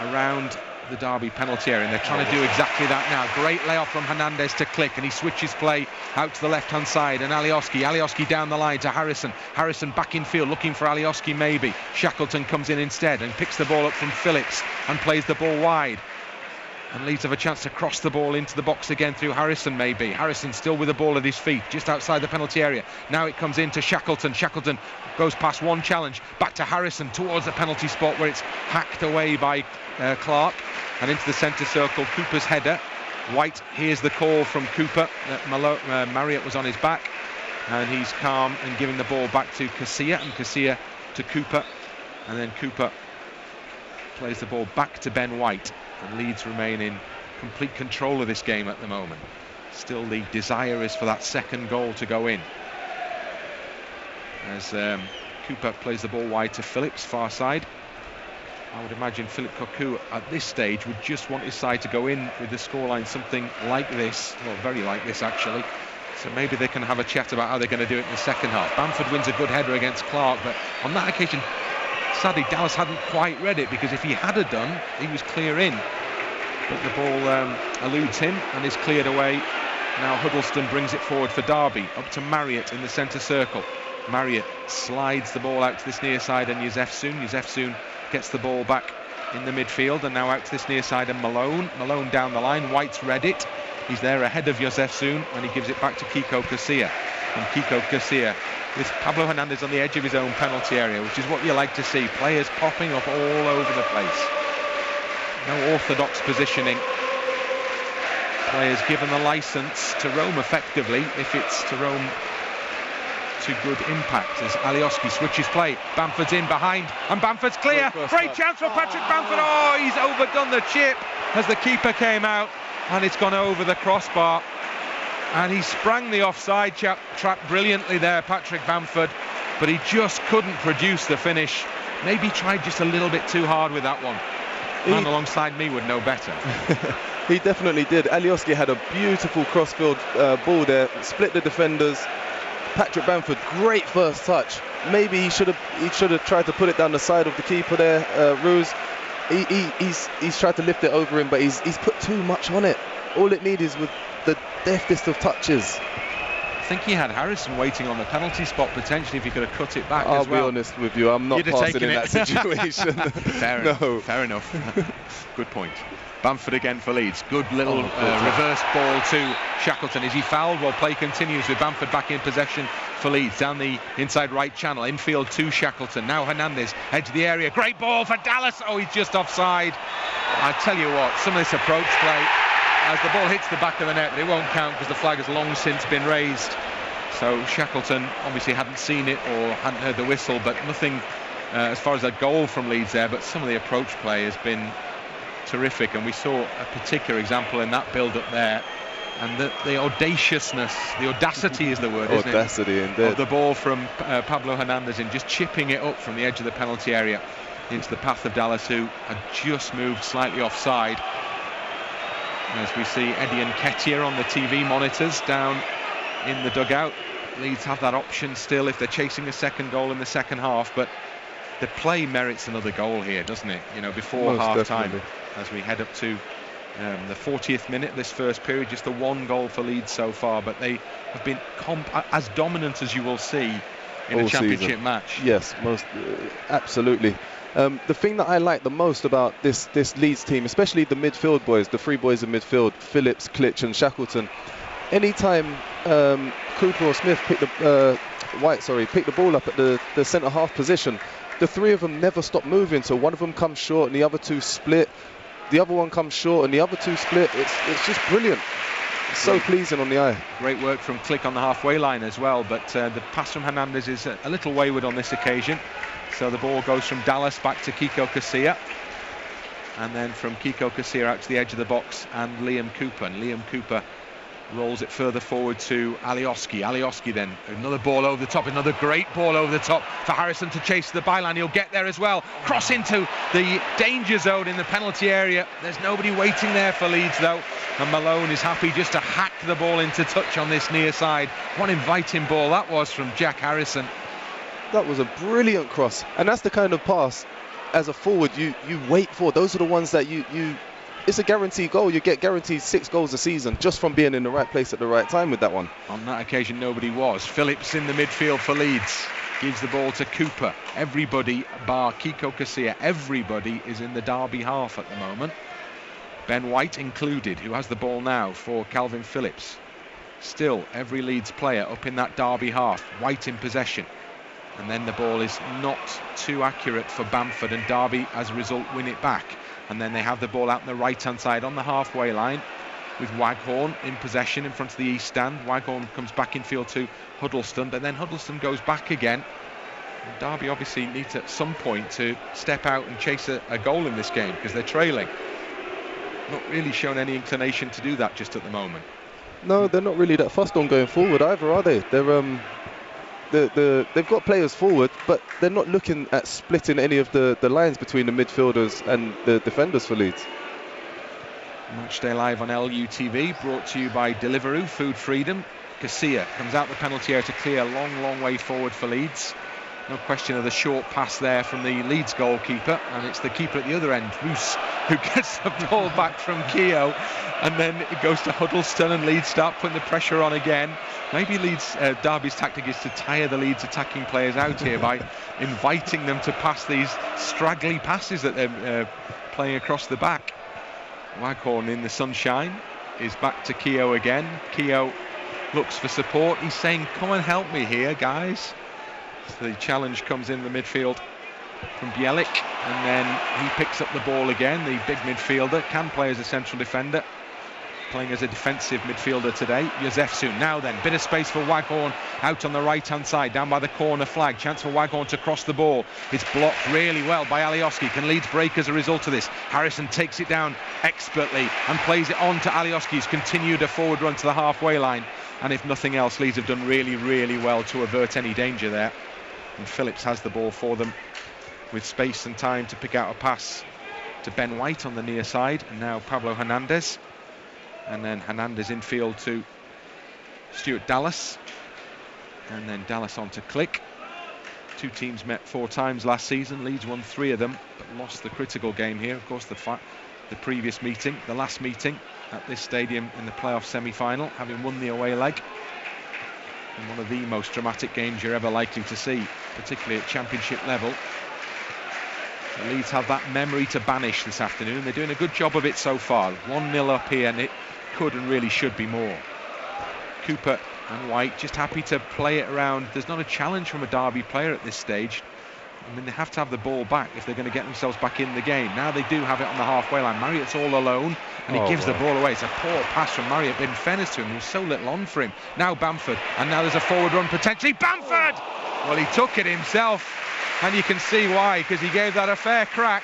around the Derby penalty area, and they're trying to do exactly that now. Great layoff from Hernandez to Klich, and he switches play out to the left-hand side, and Alioski down the line to Harrison back in field looking for Alioski maybe. Shackleton comes in instead and picks the ball up from Phillips and plays the ball wide, and Leeds have a chance to cross the ball into the box again through Harrison maybe. Harrison still with the ball at his feet just outside the penalty area. Now it comes into Shackleton. Shackleton goes past one challenge back to Harrison towards the penalty spot, where it's hacked away by Clarke, and into the centre circle. Cooper's header. White hears the call from Cooper that Marriott was on his back, and he's calm and giving the ball back to Casilla, and Casilla to Cooper, and then Cooper plays the ball back to Ben White, and Leeds remain in complete control of this game at the moment. Still the desire is for that second goal to go in, as Cooper plays the ball wide to Phillips, far side. I would imagine Philip Cocu at this stage would just want his side to go in with the scoreline something like this, well, very like this actually. So maybe they can have a chat about how they're going to do it in the second half. Bamford wins a good header against Clarke, but on that occasion, sadly, Dallas hadn't quite read it, because if he had done, he was clear in. But the ball eludes him and is cleared away. Now Huddlestone brings it forward for Derby, up to Marriott in the centre circle. Marriott slides the ball out to this near side, and Jozefzoon gets the ball back in the midfield, and now out to this near side, and Malone down the line. White's read it. He's there ahead of Jozefzoon, and he gives it back to Keogh Casilla. And Keogh Casilla with Pablo Hernandez on the edge of his own penalty area, which is what you like to see. Players popping up all over the place. No orthodox positioning. Players given the licence to roam effectively, if it's to roam to good impact, as Alioski switches play. Bamford's in behind, and Bamford's clear. Great chance for Patrick Bamford. Oh, he's overdone the chip as the keeper came out, and it's gone over the crossbar. And he sprang the offside trap brilliantly there, Patrick Bamford, but he just couldn't produce the finish. Maybe tried just a little bit too hard with that one. Man alongside me would know better. He definitely did. Alioski had a beautiful crossfield ball there, split the defenders. Patrick Bamford, great first touch. Maybe he should have tried to put it down the side of the keeper there, Roos. He's tried to lift it over him, but he's put too much on it. All it needs is with the deftest of touches. I think he had Harrison waiting on the penalty spot potentially if he could have cut it back as well. I'll be honest with you, I'm not passing in that situation. Fair enough. Good point. Bamford again for Leeds. Good little reverse ball to Shackleton. Is he fouled? Well, play continues with Bamford back in possession for Leeds down the inside right channel. Infield to Shackleton. Now Hernandez, edge of the area. Great ball for Dallas. Oh, he's just offside. I tell you what, some of this approach play, as the ball hits the back of the net, but it won't count because the flag has long since been raised. So Shackleton obviously hadn't seen it or hadn't heard the whistle, but nothing as far as a goal from Leeds there. But some of the approach play has been terrific, and we saw a particular example in that build-up there. And the audaciousness, the audacity is the word, isn't it? Audacity, indeed. Of the ball from Pablo Hernandez, and just chipping it up from the edge of the penalty area into the path of Dallas, who had just moved slightly offside. As we see Eddie Nketiah on the TV monitors down in the dugout. Leeds have that option still if they're chasing a second goal in the second half, but the play merits another goal here, doesn't it? You know, before half-time, as we head up to the 40th minute of this first period. Just the one goal for Leeds so far, but they have been as dominant as you will see in a championship match. Yes, most absolutely. The thing that I like the most about this Leeds team, especially the midfield boys, the three boys in midfield, Phillips, Klich and Shackleton, anytime Cooper or Smith pick the ball up at the centre half position, the three of them never stop moving. So one of them comes short and the other two split. The other one comes short and the other two split. It's just brilliant. It's so pleasing on the eye. Great work from Klich on the halfway line as well, but the pass from Hernandez is a little wayward on this occasion. So the ball goes from Dallas back to Keogh Casilla, and then from Keogh Casilla out to the edge of the box and Liam Cooper. And Liam Cooper Rolls it further forward to Alioski. Alioski then, another ball over the top, another great ball over the top for Harrison to chase the byline. He'll get there as well. Cross into the danger zone in the penalty area. There's nobody waiting there for Leeds though. And Malone is happy just to hack the ball into touch on this near side. What inviting ball that was from Jack Harrison. That was a brilliant cross. And that's the kind of pass, as a forward, you wait for. Those are the ones that you it's a guaranteed goal. You get guaranteed 6 goals a season just from being in the right place at the right time with that one. On that occasion, nobody was. Phillips in the midfield for Leeds. Gives the ball to Cooper. Everybody, bar Kiko Casilla, everybody is in the Derby half at the moment. Ben White included, who has the ball now for Calvin Phillips. Still, every Leeds player up in that Derby half. White in possession. And then the ball is not too accurate for Bamford, and Derby, as a result, win it back. And then they have the ball out on the right-hand side on the halfway line with Waghorn in possession in front of the east stand. Waghorn comes back in field to Huddlestone, but then Huddlestone goes back again. And Derby obviously needs at some point to step out and chase a goal in this game because they're trailing. Not really shown any inclination to do that just at the moment. No, they're not really that fussed on going forward either, are they? They've got players forward, but they're not looking at splitting any of the lines between the midfielders and the defenders for Leeds. Matchday Live on LUTV, brought to you by Deliveroo, Food Freedom. Casilla comes out the penalty area to clear a long way forward for Leeds. No question of the short pass there from the Leeds goalkeeper, and it's the keeper at the other end, Roos, who gets the ball back from Keogh, and then it goes to Huddlestone, and Leeds start putting the pressure on again. Maybe Derby's tactic is to tire the Leeds attacking players out here by inviting them to pass these straggly passes that they're playing across the back. Waghorn in the sunshine is back to Keogh again. Keogh looks for support. He's saying, come and help me here, guys. So the challenge comes in the midfield from Bielik, and then he picks up the ball again. The big midfielder can play as a central defender, playing as a defensive midfielder today. Jozefzoon now then, bit of space for Waghorn out on the right hand side, down by the corner flag. Chance for Waghorn to cross the ball. It's blocked really well by Alioski. Can Leeds break as a result of this? Harrison takes it down expertly and plays it on to Alioski, who's continued a forward run to the halfway line. And if nothing else, Leeds have done really well to avert any danger there. And Phillips has the ball for them with space and time to pick out a pass to Ben White on the near side, and now Pablo Hernandez, and then Hernandez infield to Stuart Dallas, and then Dallas on to Klich. Two teams met 4 times last season. Leeds won 3 of them, but lost the critical game here. Of course, the previous meeting, the last meeting at this stadium in the playoff semi-final, having won the away leg. And one of the most dramatic games you're ever likely to see, particularly at championship level. The Leeds have that memory to banish this afternoon. They're doing a good job of it so far. 1-0 up here, and it could and really should be more. Cooper and White just happy to play it around. There's not a challenge from a Derby player at this stage. I mean, they have to have the ball back if they're going to get themselves back in the game. Now they do have it on the halfway line. Marriott's all alone, and he gives the ball away. It's a poor pass from Marriott, but in fairness to him, there was so little on for him. Now Bamford, and now there's a forward run potentially. Bamford! Well, he took it himself, and you can see why, because he gave that a fair crack.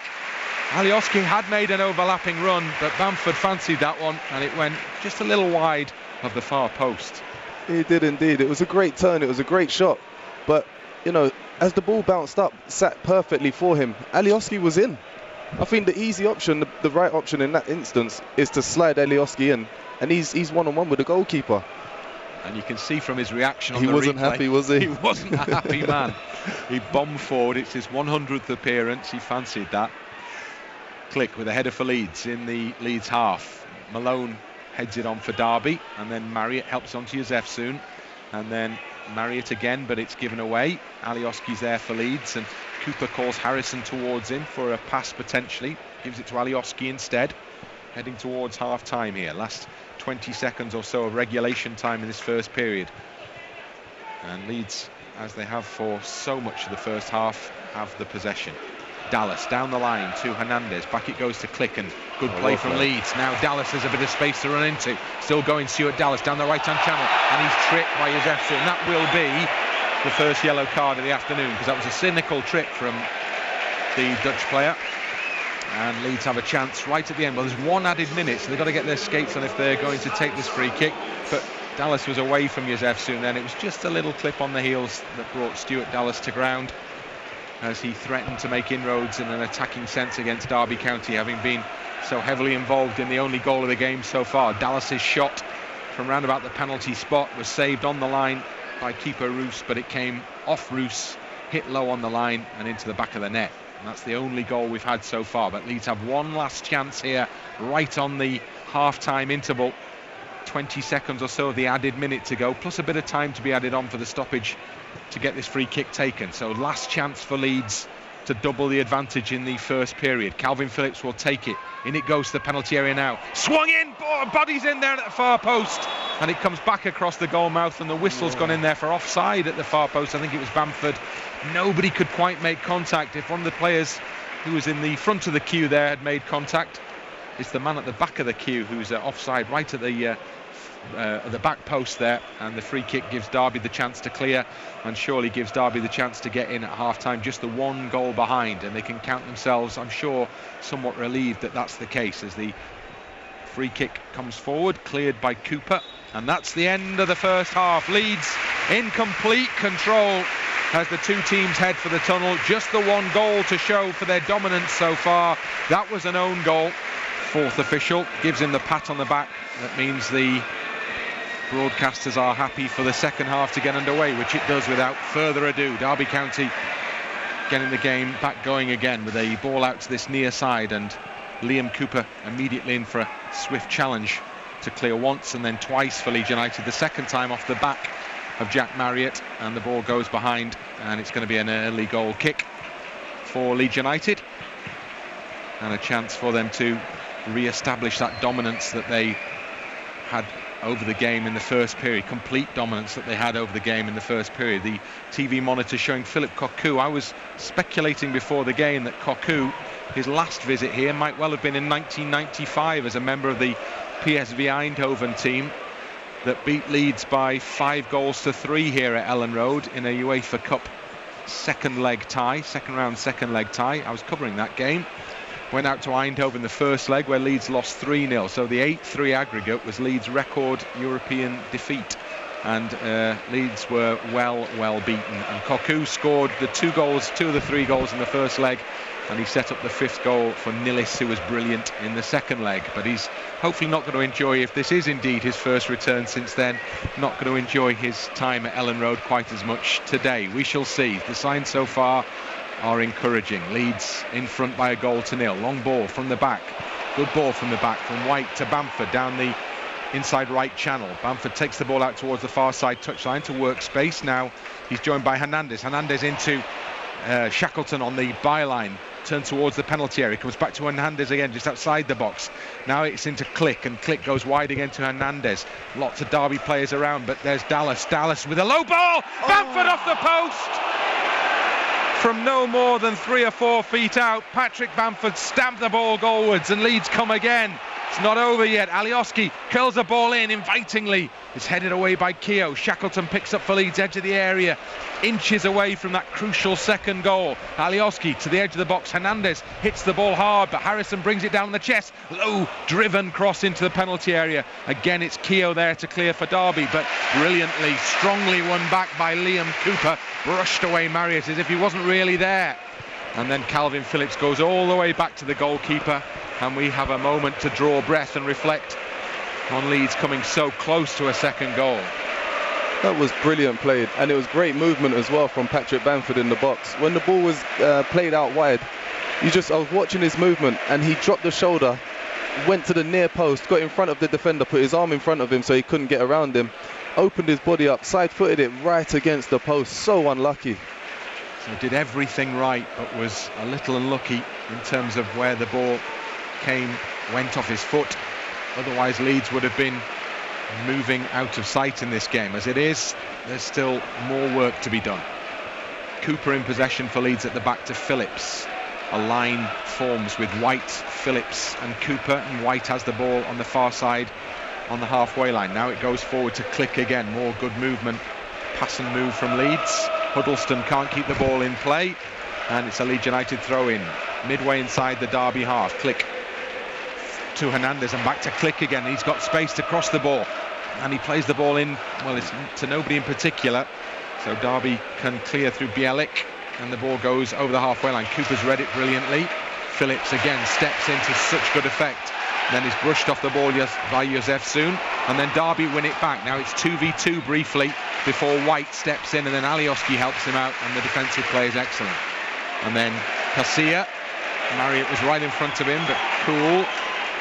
Alioski had made an overlapping run, but Bamford fancied that one, and it went just a little wide of the far post. He did indeed. It was a great turn. It was a great shot. But, you know, as the ball bounced up, sat perfectly for him. Alioski was in. I think the easy option, the right option in that instance, is to slide Alioski in, and he's one-on-one with the goalkeeper. And you can see from his reaction on the replay. He wasn't happy, was he? He wasn't a happy man. He bombed forward. It's his 100th appearance. He fancied that. Klich with a header for Leeds in the Leeds half. Malone heads it on for Derby, and then Marriott helps on to Jozefzoon, and then Marriott again, but it's given away. Alioski's there for Leeds, and Cooper calls Harrison towards him for a pass potentially. Gives it to Alioski instead. Heading towards half-time here. Last 20 seconds or so of regulation time in this first period. And Leeds, as they have for so much of the first half, have the possession. Dallas down the line to Hernandez. Back it goes to Klich, and good play from Leeds. Now Dallas has a bit of space to run into. Still going Stuart Dallas down the right-hand channel, and he's tripped by Jozefzoon. That will be the first yellow card of the afternoon, because that was a cynical trip from the Dutch player. And Leeds have a chance right at the end. Well, there's 1 added minute, so they've got to get their skates on if they're going to take this free kick. But Dallas was away from Jozefzoon then. It was just a little clip on the heels that brought Stuart Dallas to ground as he threatened to make inroads in an attacking sense against Derby County, having been so heavily involved in the only goal of the game so far. Dallas's shot from round about the penalty spot was saved on the line by keeper Roos, but it came off Roos, hit Lowe on the line and into the back of the net. And that's the only goal we've had so far. But Leeds have one last chance here, right on the half-time interval. 20 seconds or so of the added minute to go, plus a bit of time to be added on for the stoppage to get this free kick taken. So last chance for Leeds to double the advantage in the first period. Calvin Phillips will take it. In it goes to the penalty area now. Swung in, body's in there at the far post. And it comes back across the goal mouth, and the whistle's gone in there for offside at the far post. I think it was Bamford. Nobody could quite make contact. If one of the players who was in the front of the queue there had made contact, it's the man at the back of the queue who's offside right at the back post there, and the free kick gives Derby the chance to clear, and surely gives Derby the chance to get in at half-time, just the 1 goal behind, and they can count themselves, I'm sure, somewhat relieved that that's the case, as the free kick comes forward, cleared by Cooper, and that's the end of the first half. Leeds in complete control as the two teams head for the tunnel. Just the 1 goal to show for their dominance so far. That was an own goal. Fourth official gives him the pat on the back. That means the broadcasters are happy for the second half to get underway, which it does without further ado. Derby County getting the game back going again with a ball out to this near side, and Liam Cooper immediately in for a swift challenge to clear once and then twice for Leeds United, the second time off the back of Jack Marriott, and the ball goes behind, and it's going to be an early goal kick for Leeds United, and a chance for them to re-establish that dominance that they had over the game in the first period, complete dominance that they had over the game in the first period. The TV monitor showing Philip Cocu. I was speculating before the game that Cocu, his last visit here, might well have been in 1995 as a member of the PSV Eindhoven team that beat Leeds by 5-3 here at Elland Road in a UEFA Cup second round second leg tie. I was covering that game. Went out to Eindhoven the first leg where Leeds lost 3-0. So the 8-3 aggregate was Leeds' record European defeat. And Leeds were well beaten. And Cocu scored the 2 of the 3 goals in the first leg. And he set up the 5th goal for Nilis, who was brilliant in the second leg. But he's hopefully not going to enjoy, if this is indeed his first return since then, not going to enjoy his time at Elland Road quite as much today. We shall see. The signs so far are encouraging. Leeds in front by 1-0. Long ball from the back. Good ball from the back from White to Bamford down the inside right channel. Bamford takes the ball out towards the far side touchline to work space. Now he's joined by Hernandez. Hernandez into Shackleton on the byline. Turns towards the penalty area. Comes back to Hernandez again just outside the box. Now it's into Klich, and Klich goes wide again to Hernandez. Lots of Derby players around, but there's Dallas. Dallas with a low ball. Bamford off the post. From no more than 3 or 4 feet out, Patrick Bamford stamped the ball goalwards, and Leeds come again. It's not over yet. Alioski curls the ball in invitingly. It's headed away by Keogh. Shackleton picks up for Leeds, edge of the area, inches away from that crucial second goal. Alioski to the edge of the box. Hernandez hits the ball hard, but Harrison brings it down on the chest. Low driven cross into the penalty area. Again, it's Keogh there to clear for Derby, but brilliantly, strongly won back by Liam Cooper. Brushed away Marriott as if he wasn't really there. And then Calvin Phillips goes all the way back to the goalkeeper, and we have a moment to draw breath and reflect on Leeds coming so close to a second goal. That was brilliant played, and it was great movement as well from Patrick Bamford in the box. When the ball was played out wide, I was watching his movement, and he dropped the shoulder, went to the near post, got in front of the defender, put his arm in front of him so he couldn't get around him, opened his body up, side-footed it right against the post. So unlucky. So did everything right, but was a little unlucky in terms of where the ball went off his foot. Otherwise Leeds would have been moving out of sight in this game. As it is, there's still more work to be done. Cooper in possession for Leeds at the back to Phillips. A line forms with White, Phillips and Cooper, and White has the ball on the far side on the halfway line. Now it goes forward to Klich again. More good movement, pass and move from Leeds. Huddlestone can't keep the ball in play, and it's a Leeds United throw-in. midway inside the Derby half. Klich to Hernandez and back to Klich again. He's got space to cross the ball, and he plays the ball in, well, it's to nobody in particular, so Derby can clear through Bielik, and the ball goes over the halfway line. Cooper's read it brilliantly. Phillips again steps into such good effect, then he's brushed off the ball by Jozefzoon, and then Derby win it back. Now it's 2v2 briefly before White steps in, and then Alioski helps him out, and the defensive play is excellent. And then Casilla, Marriott was right in front of him, but cool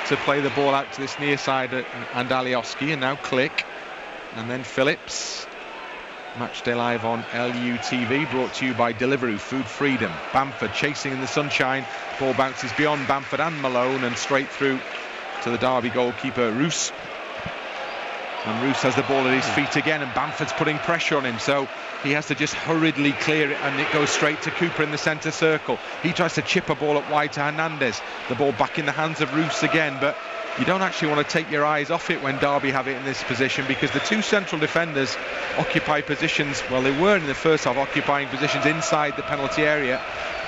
to play the ball out to this near side, and Alioski, and now Klich, and then Phillips. Matchday Live on LUTV, brought to you by Deliveroo Food Freedom. Bamford chasing in the sunshine, ball bounces beyond Bamford and Malone and straight through to the Derby goalkeeper Roos, and Roos has the ball at his feet again, and Bamford's putting pressure on him, so he has to just hurriedly clear it, and it goes straight to Cooper in the centre circle. He tries to chip a ball up wide to Hernandez, the ball back in the hands of Roos again, but you don't actually want to take your eyes off it when Derby have it in this position, because the two central defenders occupy positions, well, they were in the first half occupying positions inside the penalty area,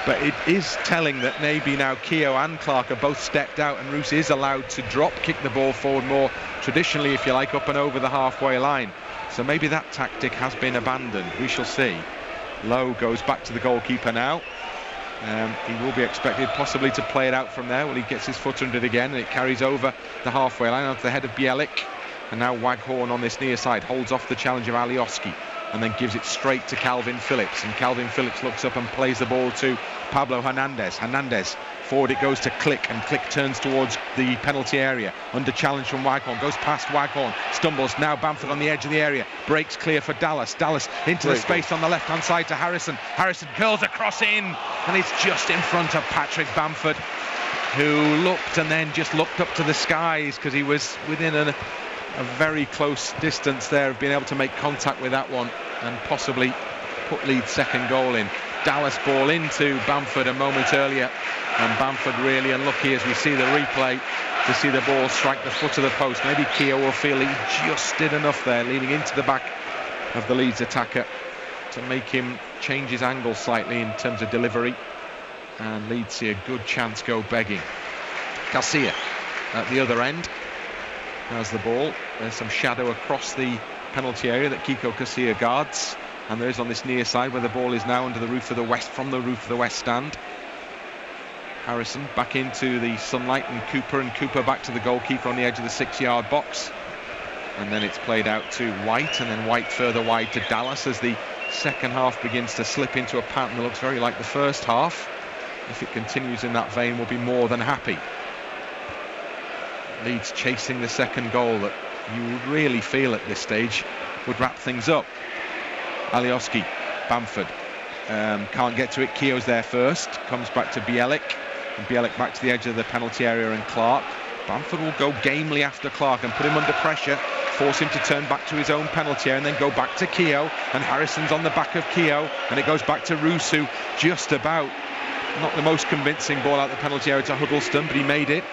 but it is telling that maybe now Keogh and Clarke are both stepped out, and Roos is allowed to drop kick the ball forward more traditionally, if you like, up and over the halfway line. So maybe that tactic has been abandoned. We shall see. Lowe goes back to the goalkeeper now. He will be expected possibly to play it out from there. Well, he gets his foot under it again, and it carries over the halfway line onto the head of Bielik. And now Waghorn on this near side holds off the challenge of Alioski, and then gives it straight to Calvin Phillips, and Calvin Phillips looks up and plays the ball to Pablo Hernandez. Hernandez forward, it goes to Klich, and Klich turns towards the penalty area under challenge from Waghorn, goes past Waghorn, stumbles, now Bamford on the edge of the area, breaks clear for Dallas into the space on the left hand side to Harrison curls across in, and it's just in front of Patrick Bamford, who looked and then just looked up to the skies, because he was within a very close distance there of being able to make contact with that one and possibly put Leeds' second goal in. Dallas ball into Bamford a moment earlier, and Bamford really unlucky, as we see the replay, to see the ball strike the foot of the post. Maybe Keogh will feel he just did enough there, leading into the back of the Leeds attacker, to make him change his angle slightly in terms of delivery, and Leeds see a good chance go begging. Casilla at the other end has the ball. There's some shadow across the penalty area that Kiko Casilla guards, and there is on this near side where the ball is now under the roof of the west, from the roof of the west stand. Harrison back into the sunlight, and Cooper back to the goalkeeper on the edge of the 6-yard box, and then it's played out to White, and then White further wide to Dallas, as the second half begins to slip into a pattern that looks very like the first half. If it continues in that vein, we'll be more than happy. Leeds chasing the second goal that you would really feel at this stage would wrap things up. Alioski, Bamford can't get to it. Keogh's there first, comes back to Bielik, and Bielik back to the edge of the penalty area, and Clarke. Bamford will go gamely after Clarke and put him under pressure, force him to turn back to his own penalty area, and then go back to Keogh, and Harrison's on the back of Keogh, and it goes back to Roos, who just about, not the most convincing ball out the penalty area to Huddlestone, but he made it.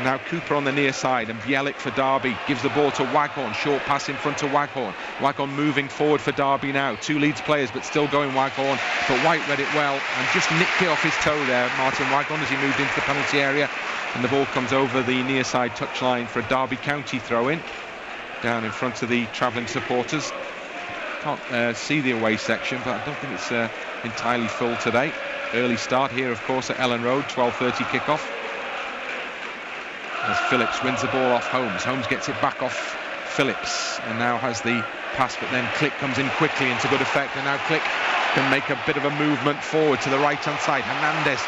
Now Cooper on the near side, and Bielik for Derby gives the ball to Waghorn, short pass in front of Waghorn. Waghorn moving forward for Derby now, two Leeds players but still going Waghorn, but White read it well and just nicked it off his toe there, Martin Waghorn, as he moved into the penalty area, and the ball comes over the near side touchline for a Derby County throw-in down in front of the travelling supporters. Can't see the away section, but I don't think it's entirely full today. Early start here, of course, at Elland Road, 12:30 kickoff. As Phillips wins the ball off Holmes. Holmes gets it back off Phillips, and now has the pass, but then Klich comes in quickly into good effect, and now Klich can make a bit of a movement forward to the right-hand side. Hernandez,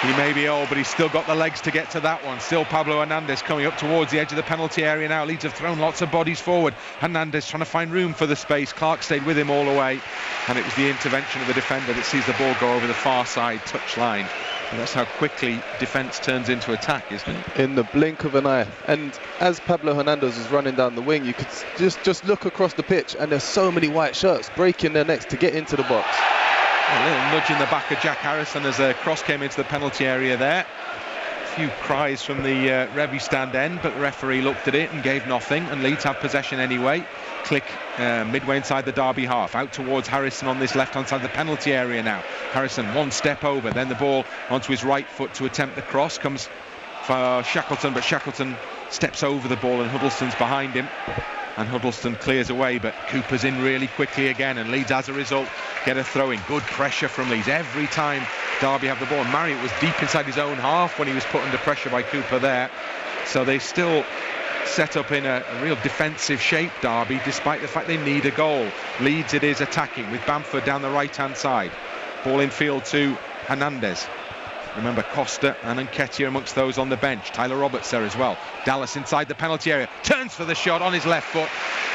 he may be old, but he's still got the legs to get to that one. Still Pablo Hernandez coming up towards the edge of the penalty area now. Leeds have thrown lots of bodies forward. Hernandez trying to find room for the space. Clarke stayed with him all the way, and it was the intervention of the defender that sees the ball go over the far side touchline. And that's how quickly defence turns into attack, isn't it? In the blink of an eye. And as Pablo Hernandez was running down the wing, you could just look across the pitch, and there's so many white shirts breaking their necks to get into the box. A little nudge in the back of Jack Harrison as a cross came into the penalty area there. few cries from the Revy stand end, but the referee looked at it and gave nothing, and Leeds have possession anyway. Klich midway inside the Derby half, out towards Harrison on this left-hand side of the penalty area now. Harrison one step over, then the ball onto his right foot to attempt the cross, comes for Shackleton, but Shackleton steps over the ball and Huddlestone's behind him, and Huddlestone clears away, but Cooper's in really quickly again, and Leeds as a result get a throw in. Good pressure from Leeds every time Derby have the ball. Marriott was deep inside his own half when he was put under pressure by Cooper there, so they still set up in a real defensive shape, Derby, despite the fact they need a goal. Leeds it is attacking with Bamford down the right hand side, ball in field to Hernandez. Remember Costa and Nketiah amongst those on the bench. Tyler Roberts there as well. Dallas inside the penalty area, turns for the shot on his left foot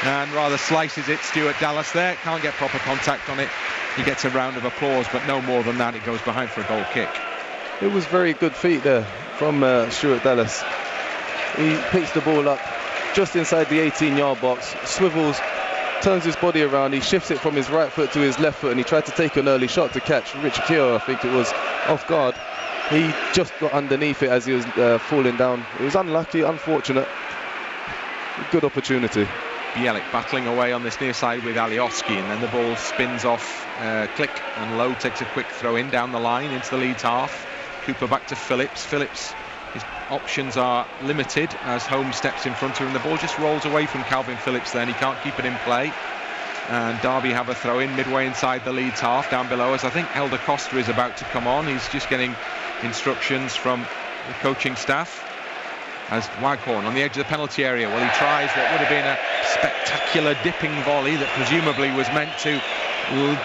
and rather slices it. Stuart Dallas there, can't get proper contact on it. He gets a round of applause, but no more than that. It goes behind for a goal kick. It was very good feet there from Stuart Dallas. He picks the ball up just inside the 18-yard box, swivels, turns his body around, he shifts it from his right foot to his left foot, and he tried to take an early shot to catch Richard Keogh, I think it was, off guard. He just got underneath it as he was falling down. It was unlucky, unfortunate. Good opportunity. Bielik battling away on this near side with Alioski, and then the ball spins off Klich, and Lowe takes a quick throw in down the line into the Leeds half. Cooper back to Phillips. Phillips, his options are limited as Holmes steps in front of him. The ball just rolls away from Calvin Phillips then, he can't keep it in play. And Derby have a throw in midway inside the Leeds half down below, as I think Costa is about to come on. He's just getting instructions from the coaching staff. As Waghorn on the edge of the penalty area, well, he tries what would have been a spectacular dipping volley that presumably was meant to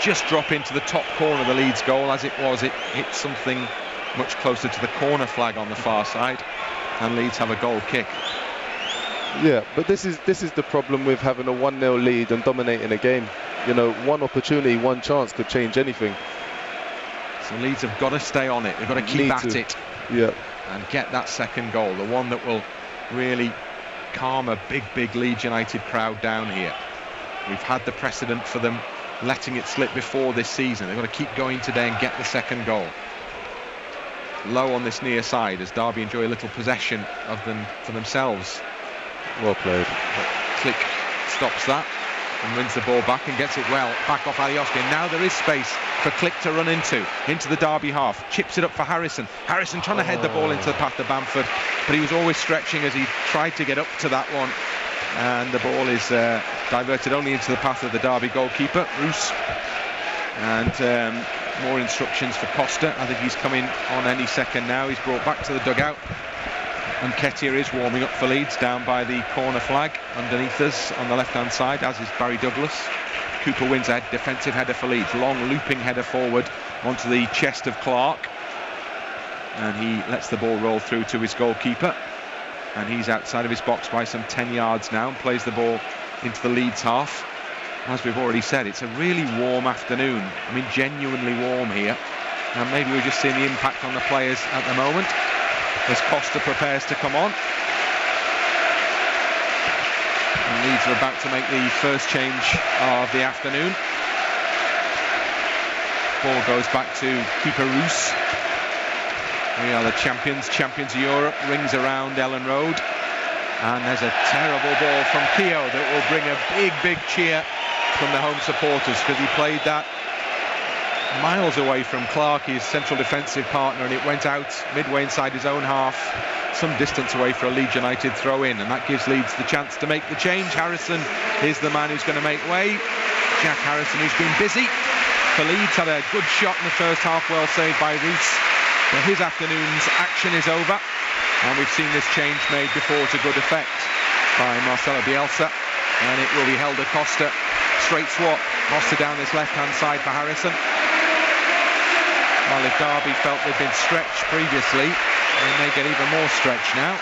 just drop into the top corner of the Leeds goal. As it was, it hit something much closer to the corner flag on the far side, and Leeds have a goal kick. Yeah, but this is the problem with having a 1-0 lead and dominating a game. You know, one opportunity, one chance could change anything. So Leeds have got to stay on it. They've got to keep at it. Yeah. And get that second goal, the one that will really calm a big Leeds United crowd down here. We've had the precedent for them letting it slip before this season. They've got to keep going today and get the second goal. Low on this near side as Derby enjoy a little possession of them for themselves. Well played. But Klich stops that and wins the ball back and gets it well back off Alioski. And now there is space for Klich to run into the Derby half. Chips it up for Harrison. Harrison trying to head the ball into the path of Bamford, but he was always stretching as he tried to get up to that one, and the ball is diverted only into the path of the Derby goalkeeper, Roos. And more instructions for Costa. I think he's coming on any second now. He's brought back to the dugout. And Nketiah is warming up for Leeds down by the corner flag underneath us on the left-hand side, as is Barry Douglas. Cooper wins a defensive header for Leeds. Long looping header forward onto the chest of Clarke. And he lets the ball roll through to his goalkeeper. And he's outside of his box by some 10 yards now and plays the ball into the Leeds half. As we've already said, it's a really warm afternoon. I mean, genuinely warm here. And maybe we're just seeing the impact on the players at the moment as Costa prepares to come on. And Leeds are about to make the first change of the afternoon. Ball goes back to keeper Roos. We are the champions of Europe. Rings around Elland Road. And there's a terrible ball from Keogh that will bring a big cheer from the home supporters, because he played that miles away from Clarke, his central defensive partner, and it went out midway inside his own half, some distance away for a Leeds United throw in, and that gives Leeds the chance to make the change. Harrison is the man who's going to make way. Jack Harrison, who's been busy for Leeds, had a good shot in the first half, well saved by Roos, but his afternoon's action is over, and we've seen this change made before to good effect by Marcelo Bielsa, and it will be held to Costa. Straight swap, Costa down this left-hand side for Harrison. Well, if Derby felt they'd been stretched previously, they may get even more stretched now.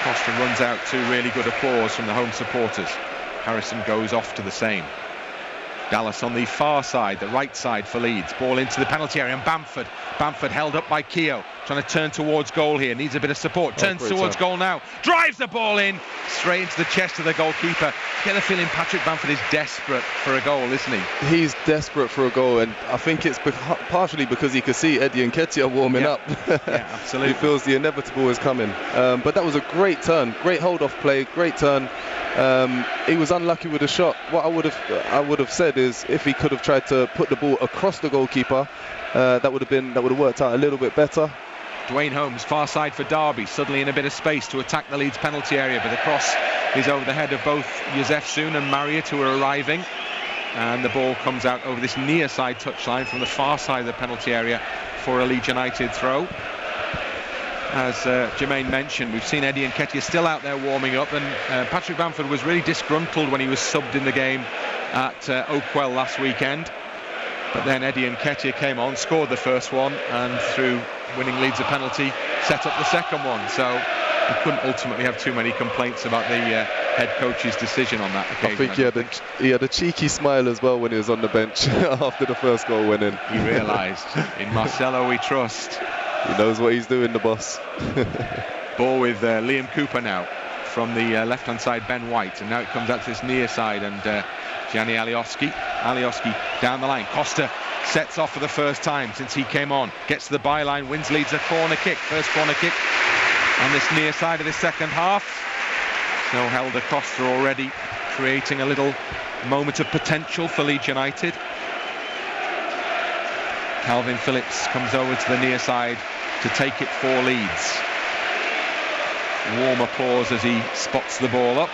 Costa runs out to really good applause from the home supporters. Harrison goes off to the same. Dallas on the far side, the right side for Leeds. Ball into the penalty area, and Bamford held up by Keogh, trying to turn towards goal here, needs a bit of support, turns towards goal now, drives the ball in, straight into the chest of the goalkeeper. I get the feeling Patrick Bamford is desperate for a goal, isn't he? He's desperate for a goal, and I think it's partially because he could see Eddie Nketiah warming up. Yeah, absolutely. He feels the inevitable is coming. But that was a great turn, great hold-off play, great turn. He was unlucky with the shot. What I would have said is if he could have tried to put the ball across the goalkeeper, that would have worked out a little bit better. Dwayne Holmes, far side for Derby, suddenly in a bit of space to attack the Leeds penalty area, but the cross is over the head of both Jozefzoon and Marriott, who are arriving, and the ball comes out over this near side touchline from the far side of the penalty area for a Leeds United throw. As Jermaine mentioned, we've seen Eddie Nketiah still out there warming up, and Patrick Bamford was really disgruntled when he was subbed in the game at Oakwell last weekend. But then Eddie Nketiah came on, scored the first one, and through winning Leeds a penalty, set up the second one. So he couldn't ultimately have too many complaints about the head coach's decision on that occasion. I think he had a cheeky smile as well when he was on the bench after the first goal went in. He realised, in Marcelo we trust. He knows what he's doing, the boss. Ball with Liam Cooper now from the left-hand side, Ben White, and now it comes out to this near side, and Gianni Alioski down the line. Costa sets off for the first time since he came on, gets to the byline, wins Leeds a corner kick, first corner kick on this near side of the second half. So Helder Costa already creating a little moment of potential for Leeds United. Calvin Phillips comes over to the near side to take it for Leeds. Warm applause as he spots the ball up.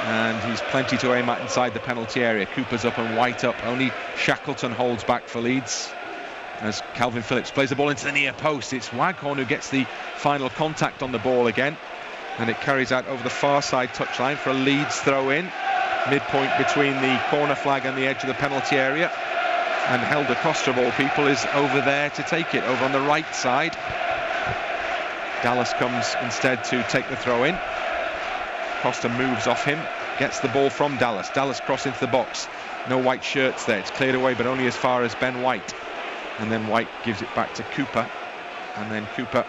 And he's plenty to aim at inside the penalty area. Cooper's up and White up. Only Shackleton holds back for Leeds as Calvin Phillips plays the ball into the near post. It's Waghorn who gets the final contact on the ball again, and it carries out over the far side touchline for a Leeds throw in, midpoint between the corner flag and the edge of the penalty area. And Helder Costa, of all people, is over there to take it, over on the right side. Dallas comes instead to take the throw in. Costa moves off him, gets the ball from Dallas. Dallas cross into the box. No white shirts there. It's cleared away, but only as far as Ben White. And then White gives it back to Cooper. And then Cooper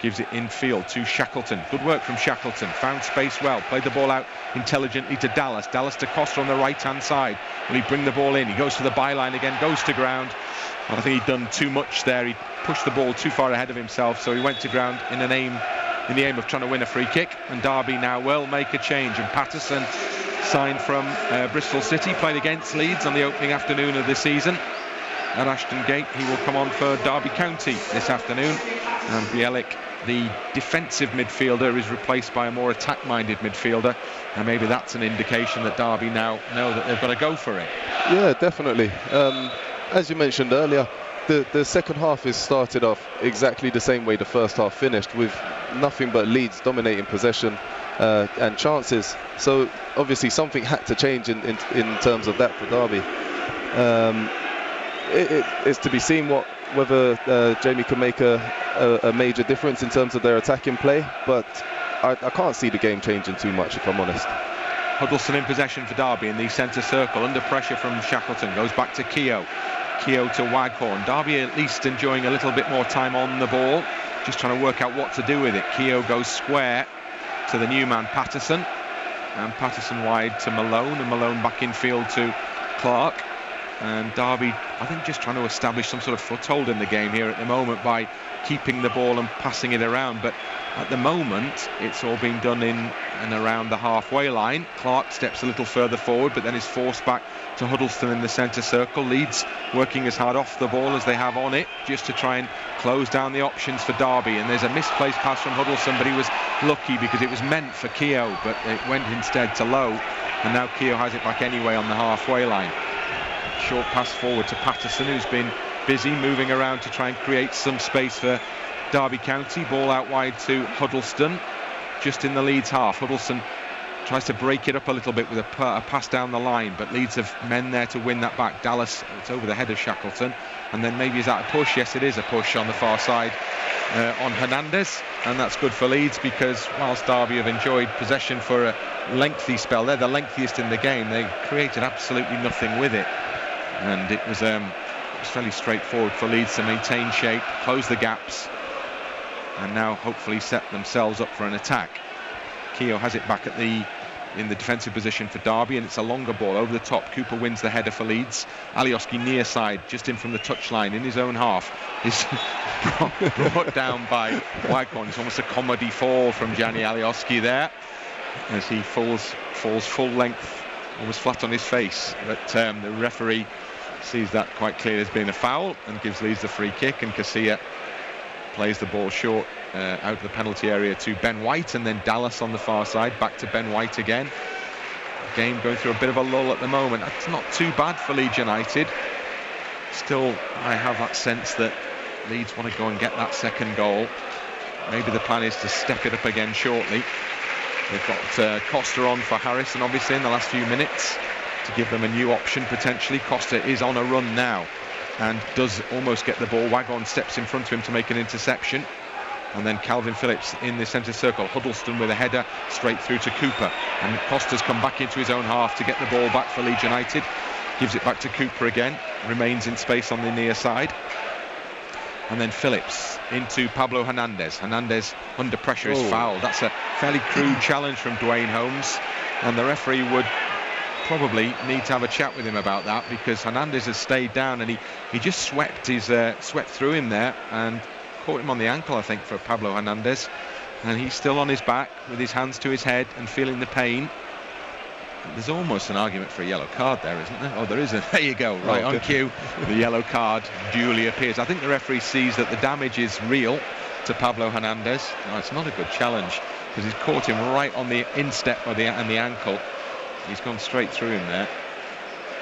gives it infield to Shackleton. Good work from Shackleton. Found space well. Played the ball out intelligently to Dallas. Dallas to Costa on the right-hand side. Will he bring the ball in? He goes to the byline again, goes to ground. And I think he'd done too much there. He pushed the ball too far ahead of himself, so he went to ground in the aim of trying to win a free kick. And Derby now will make a change. And Paterson, signed from Bristol City, played against Leeds on the opening afternoon of the season at Ashton Gate. He will come on for Derby County this afternoon. And Bielik, the defensive midfielder, is replaced by a more attack-minded midfielder. And maybe that's an indication that Derby now know that they've got to go for it. Yeah, definitely. As you mentioned earlier, the second half is started off exactly the same way the first half finished, with nothing but Leeds dominating possession and chances. So obviously something had to change in terms of that for Derby. It's to be seen whether Jamie can make a major difference in terms of their attacking play, but I can't see the game changing too much, if I'm honest. Huddlestone in possession for Derby in the centre circle, under pressure from Shackleton, goes back to Keogh. Keogh to Waghorn. Derby at least enjoying a little bit more time on the ball, just trying to work out what to do with it. Keogh goes square to the new man Paterson, and Paterson wide to Malone, and Malone back in field to Clarke. And Derby, I think, just trying to establish some sort of foothold in the game here at the moment by keeping the ball and passing it around. But at the moment, it's all been done in and around the halfway line. Clarke steps a little further forward, but then is forced back to Huddlestone in the centre circle. Leeds working as hard off the ball as they have on it, just to try and close down the options for Derby. And there's a misplaced pass from Huddlestone, but he was lucky because it was meant for Keogh, but it went instead to Lowe. And now Keogh has it back anyway on the halfway line. Short pass forward to Paterson, who's been busy moving around to try and create some space for Derby County. Ball out wide to Huddlestone, just in the Leeds half. Huddlestone tries to break it up a little bit with a pass down the line, but Leeds have men there to win that back. Dallas, it's over the head of Shackleton. And then maybe is that a push? Yes, it is a push on the far side on Hernandez, and that's good for Leeds, because whilst Derby have enjoyed possession for a lengthy spell, they're the lengthiest in the game, they created absolutely nothing with it, and it was fairly straightforward for Leeds to maintain shape, close the gaps, and now hopefully set themselves up for an attack. Keogh has it back in the defensive position for Derby, and it's a longer ball over the top. Cooper wins the header for Leeds. Alioski near side, just in from the touchline in his own half, is brought down by Waghorn. It's almost a comedy fall from Gianni Alioski there, as he falls full length, almost flat on his face. But the referee sees that quite clearly as being a foul and gives Leeds the free kick, and Casilla plays the ball short out of the penalty area to Ben White, and then Dallas on the far side, back to Ben White again. Game going through a bit of a lull at the moment. That's not too bad for Leeds United. Still, I have that sense that Leeds want to go and get that second goal. Maybe the plan is to step it up again shortly. They've got Costa on for Harrison, obviously, in the last few minutes, to give them a new option potentially. Costa is on a run now and does almost get the ball. Waghorn steps in front of him to make an interception, and then Calvin Phillips in the centre circle. Huddlestone with a header straight through to Cooper, and Costa's come back into his own half to get the ball back for Leeds United. Gives it back to Cooper again, remains in space on the near side, and then Phillips into Pablo Hernandez. Hernandez under pressure is fouled. That's a fairly crude challenge from Dwayne Holmes, and the referee would probably need to have a chat with him about that, because Hernandez has stayed down and he just swept through him there and caught him on the ankle, I think, for Pablo Hernandez, and he's still on his back with his hands to his head and feeling the pain. There's almost an argument for a yellow card there, isn't there? Oh, there is. There you go. Right, on cue, the yellow card duly appears. I think the referee sees that the damage is real to Pablo Hernandez. No, it's not a good challenge, because he's caught him right on the instep and the ankle. He's gone straight through him there.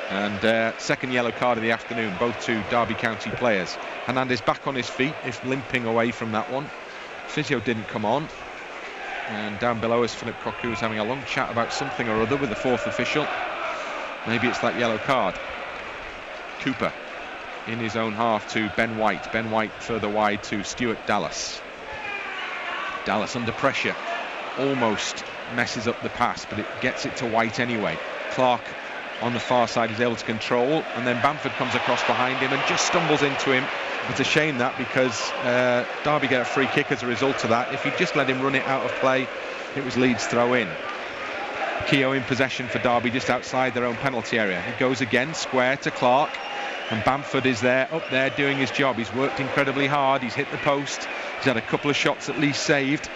And second yellow card of the afternoon, both to Derby County players. Hernandez back on his feet, if limping away from that one. Physio didn't come on. And down below is Philip Cocu, who's having a long chat about something or other with the fourth official. Maybe it's that yellow card. Cooper in his own half to Ben White. Ben White further wide to Stuart Dallas. Dallas under pressure. Almost messes up the pass, but it gets it to White anyway. Clarke on the far side is able to control, and then Bamford comes across behind him and just stumbles into him. It's a shame that, because Derby get a free kick as a result of that. If he'd just let him run it out of play, it was Leeds throw in. Keogh in possession for Derby just outside their own penalty area. He goes again square to Clarke, and Bamford is up there doing his job. He's worked incredibly hard. He's hit the post. He's had a couple of shots at least saved.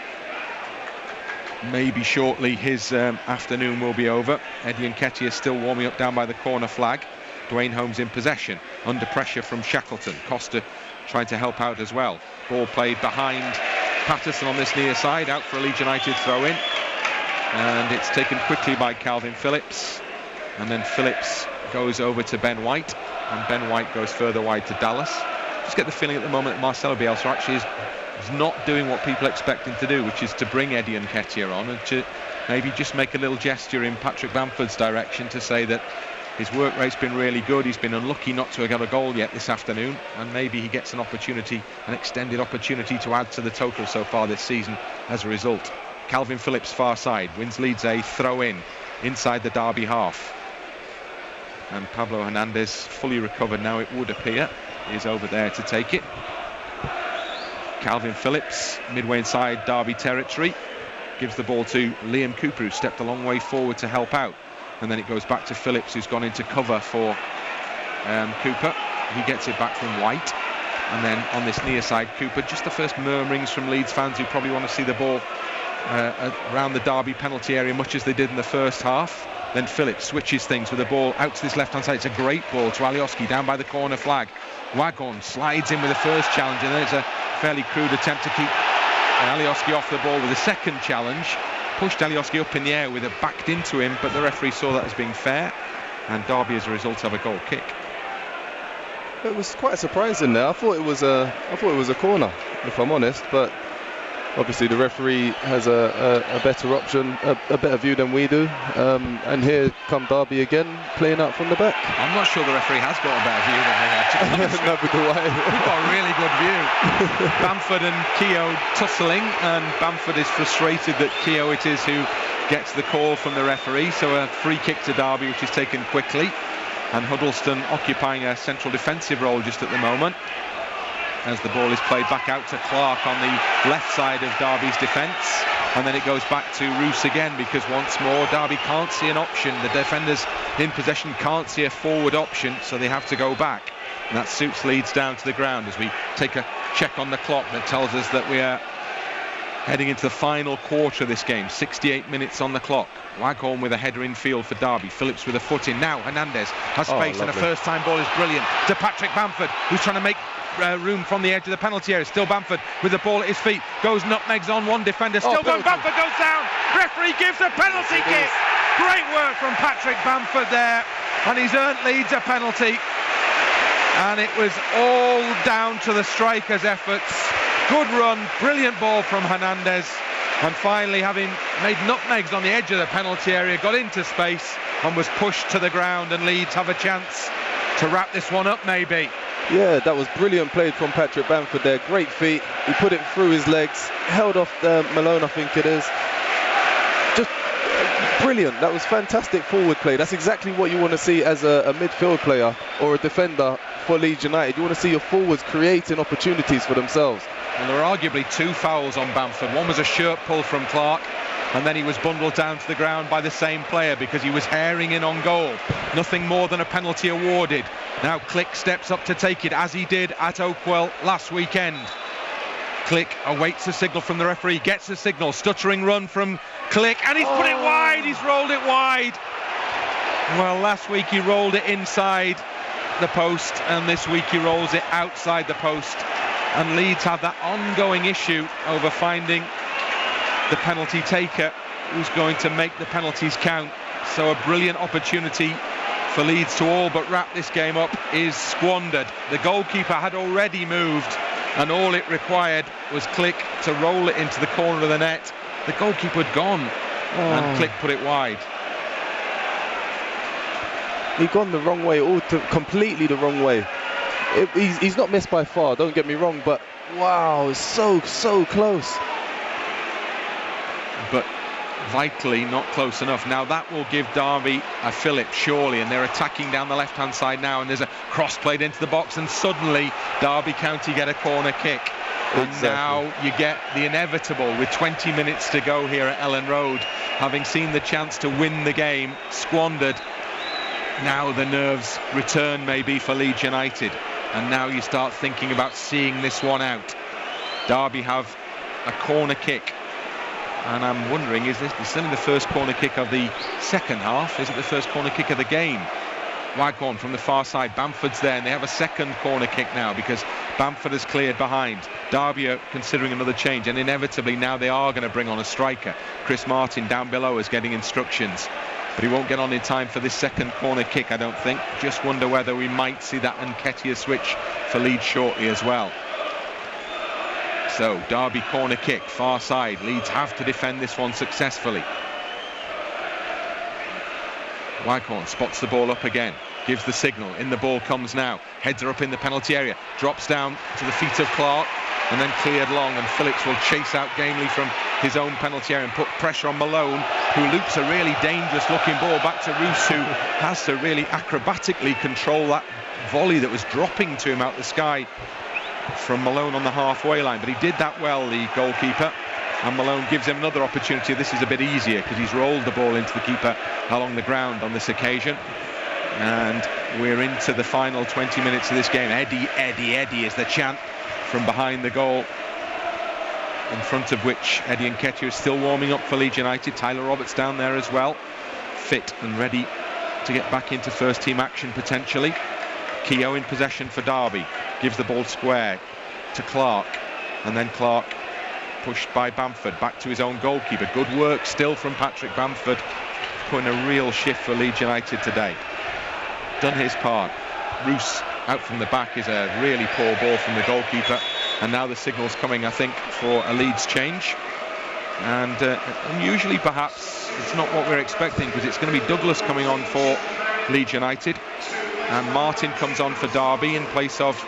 Maybe shortly his afternoon will be over. Eddie Nketiah is still warming up down by the corner flag. Dwayne Holmes in possession, under pressure from Shackleton. Costa trying to help out as well. Ball played behind Paterson on this near side, out for a Leeds United throw in, and it's taken quickly by Calvin Phillips, and then Phillips goes over to Ben White, and Ben White goes further wide to Dallas. Just get the feeling at the moment that Marcelo Bielsa actually is not doing what people expect him to do, which is to bring Eddie Nketiah on and to maybe just make a little gesture in Patrick Bamford's direction to say that his work rate's been really good. He's been unlucky not to have got a goal yet this afternoon, and maybe he gets an extended opportunity to add to the total so far this season as a result. Calvin Phillips far side wins Leeds a throw in inside the Derby half, and Pablo Hernandez, fully recovered now it would appear, is over there to take it. Calvin Phillips midway inside Derby territory gives the ball to Liam Cooper, who stepped a long way forward to help out. And then it goes back to Phillips, who's gone into cover for Cooper. He gets it back from White. And then on this near side, Cooper, just the first murmurings from Leeds fans who probably want to see the ball around the Derby penalty area, much as they did in the first half. Then Phillips switches things with the ball out to this left-hand side. It's a great ball to Alioski down by the corner flag. Waghorn slides in with the first challenge, and then it's a fairly crude attempt to keep Alioski off the ball with a second challenge. Pushed Alioski up in the air with it backed into him, but the referee saw that as being fair, and Derby as a result have a goal kick. It was quite surprising there. I thought it was a corner, if I'm honest, but obviously the referee has a better option, a better view than we do. And here come Derby again, playing out from the back. I'm not sure the referee has got a better view than they have. Neither do I. We've got a really good view. Bamford and Keogh tussling, and Bamford is frustrated that Keogh it is who gets the call from the referee. So a free kick to Derby, which is taken quickly. And Huddlestone occupying a central defensive role just at the moment, as the ball is played back out to Clarke on the left side of Derby's defence, and then it goes back to Roos again, because once more Derby can't see an option. The defenders in possession can't see a forward option, so they have to go back, and that suits Leeds down to the ground as we take a check on the clock that tells us that we are heading into the final quarter of this game. 68 minutes on the clock. Waghorn with a header in field for Derby. Phillips with a foot in. Now Hernandez has space, and a first time ball is brilliant to Patrick Bamford, who's trying to make room from the edge of the penalty area. Still Bamford with the ball at his feet, goes nutmegs on one defender, still going, Bamford goes down, referee gives a penalty kick. Great work from Patrick Bamford there, and he's earned Leeds a penalty, and it was all down to the striker's efforts. Good run, brilliant ball from Hernandez, and finally, having made nutmegs on the edge of the penalty area, got into space and was pushed to the ground, and Leeds have a chance to wrap this one up maybe. Yeah, that was brilliant play from Patrick Bamford there. Great feet. He put it through his legs, held off Malone, I think it is. Just brilliant. That was fantastic forward play. That's exactly what you want to see as a midfield player or a defender for Leeds United. You want to see your forwards creating opportunities for themselves. Well, there were arguably two fouls on Bamford. One was a shirt pull from Clarke, and then he was bundled down to the ground by the same player because he was herring in on goal. Nothing more than a penalty awarded. Now Klich steps up to take it, as he did at Oakwell last weekend. Klich awaits a signal from the referee, gets a signal, stuttering run from Klich, and he's put it wide, he's rolled it wide. Well, last week he rolled it inside the post, and this week he rolls it outside the post. And Leeds have that ongoing issue over finding the penalty taker who's going to make the penalties count. So a brilliant opportunity for Leeds to all but wrap this game up is squandered. The goalkeeper had already moved, and all it required was Klich to roll it into the corner of the net. The goalkeeper had gone, and Klich put it wide. He'd gone the wrong way, completely the wrong way. He's not missed by far, don't get me wrong, but wow, it's so close. But vitally not close enough. Now that will give Derby a Phillips surely, and they're attacking down the left hand side now, and there's a cross played into the box, and suddenly Derby County get a corner kick. And now you get the inevitable with 20 minutes to go here at Elland Road, having seen the chance to win the game squandered. Now the nerves return maybe for Leeds United, and now you start thinking about seeing this one out. Derby have a corner kick, and I'm wondering, is this still in the first corner kick of the second half? Is it the first corner kick of the game? Waghorn from the far side, Bamford's there, and they have a second corner kick now because Bamford has cleared behind. Derby are considering another change, and inevitably now they are going to bring on a striker. Chris Martin down below is getting instructions, but he won't get on in time for this second corner kick, I don't think. Just wonder whether we might see that Nketiah switch for Leeds shortly as well. So Derby corner kick, far side. Leeds have to defend this one successfully. Waghorn spots the ball up again, gives the signal, in the ball comes now, heads her up in the penalty area, drops down to the feet of Clarke, and then cleared long, and Phillips will chase out gamely from his own penalty area and put pressure on Malone, who loops a really dangerous looking ball back to Roos, who has to really acrobatically control that volley that was dropping to him out the sky from Malone on the halfway line. But he did that well, the goalkeeper, and Malone gives him another opportunity. This is a bit easier because he's rolled the ball into the keeper along the ground on this occasion. And we're into the final 20 minutes of this game. Eddie, Eddie, Eddie is the chant from behind the goal, in front of which Eddie Nketiah is still warming up for Leeds United. Tyler Roberts down there as well, fit and ready to get back into first team action potentially. Keogh in possession for Derby, gives the ball square to Clarke, and then Clarke pushed by Bamford back to his own goalkeeper. Good work still from Patrick Bamford, putting a real shift for Leeds United today. Done his part. Roos out from the back is a really poor ball from the goalkeeper, And now the signal's coming, I think, for a Leeds change. And unusually, perhaps, it's not what we're expecting, because it's going to be Douglas coming on for Leeds United. And Martin comes on for Derby in place of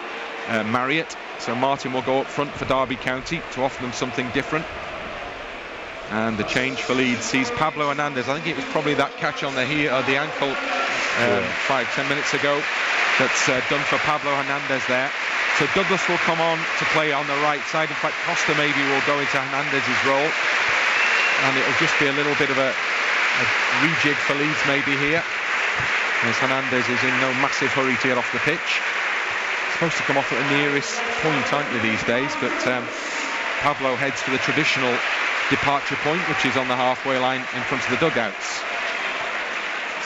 Marriott. So Martin will go up front for Derby County to offer them something different. And the change for Leeds sees Pablo Hernandez. I think it was probably that catch on the ankle 5-10 minutes ago that's done for Pablo Hernandez there. So Douglas will come on to play on the right side. In fact, Costa maybe will go into Hernandez's role. And it'll just be a little bit of a rejig for Leeds maybe here, as Hernandez is in no massive hurry to get off the pitch. Supposed to come off at the nearest point, aren't you, these days? But Pablo heads for the traditional departure point, which is on the halfway line in front of the dugouts.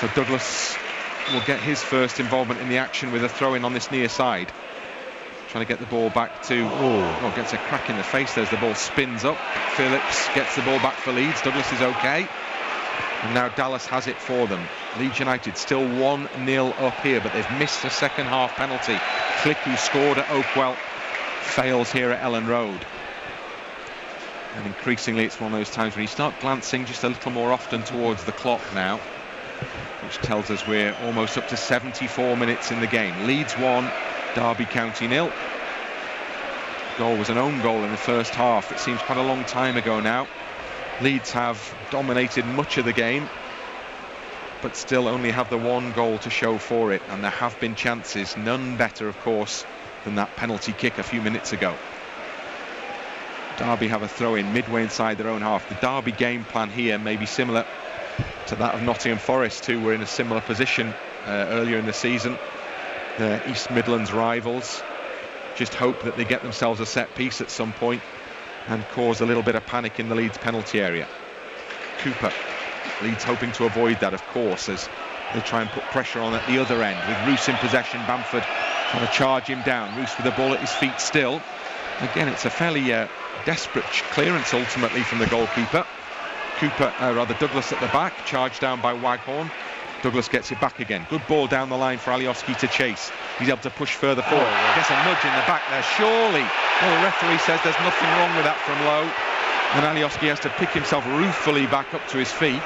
So Douglas will get his first involvement in the action with a throw-in on this near side. Trying to get the ball back to... gets a crack in the face. There's the ball, spins up. Phillips gets the ball back for Leeds. Douglas is okay. And now Dallas has it for them. Leeds United still 1-0 up here, but they've missed a second half penalty. Klich, who scored at Oakwell, fails here at Elland Road. And increasingly it's one of those times when you start glancing just a little more often towards the clock now, which tells us we're almost up to 74 minutes in the game. Leeds 1, Derby County 0. Goal was an own goal in the first half. It seems quite a long time ago now. Leeds have dominated much of the game, but still only have the one goal to show for it, and there have been chances, none better of course than that penalty kick a few minutes ago. Derby have a throw-in midway inside their own half. The Derby game plan here may be similar to that of Nottingham Forest, who were in a similar position earlier in the season. The East Midlands rivals just hope that they get themselves a set piece at some point and cause a little bit of panic in the Leeds penalty area. Cooper, Leeds hoping to avoid that, of course, as they try and put pressure on at the other end, with Roos in possession. Bamford trying to charge him down. Roos with the ball at his feet still. Again, it's a fairly desperate clearance ultimately from the goalkeeper. Douglas at the back, charged down by Waghorn. Douglas gets it back again. Good ball down the line for Alioski to chase. He's able to push further forward. Gets a nudge in the back there, surely. Well, the referee says there's nothing wrong with that from Lowe. And Alioski has to pick himself ruefully back up to his feet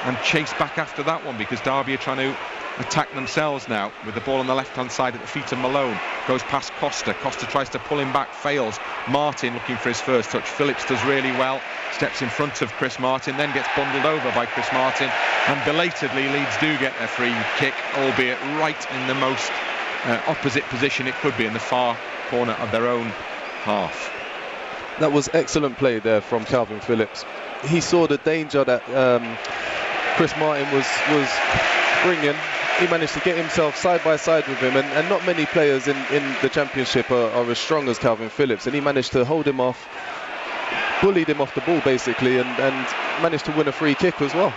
and chase back after that one, because Derby are trying to attack themselves now with the ball on the left-hand side at the feet of Malone. Goes past Costa. Costa tries to pull him back, fails. Martin looking for his first touch. Phillips does really well. Steps in front of Chris Martin, then gets bundled over by Chris Martin. And belatedly, Leeds do get their free kick, albeit right in the most opposite position it could be, in the far corner of their own half. That was excellent play there from Calvin Phillips. He saw the danger that Chris Martin was bringing. He managed to get himself side by side with him, and not many players in the Championship are as strong as Calvin Phillips, and he managed to hold him off, bullied him off the ball basically, and managed to win a free kick as well.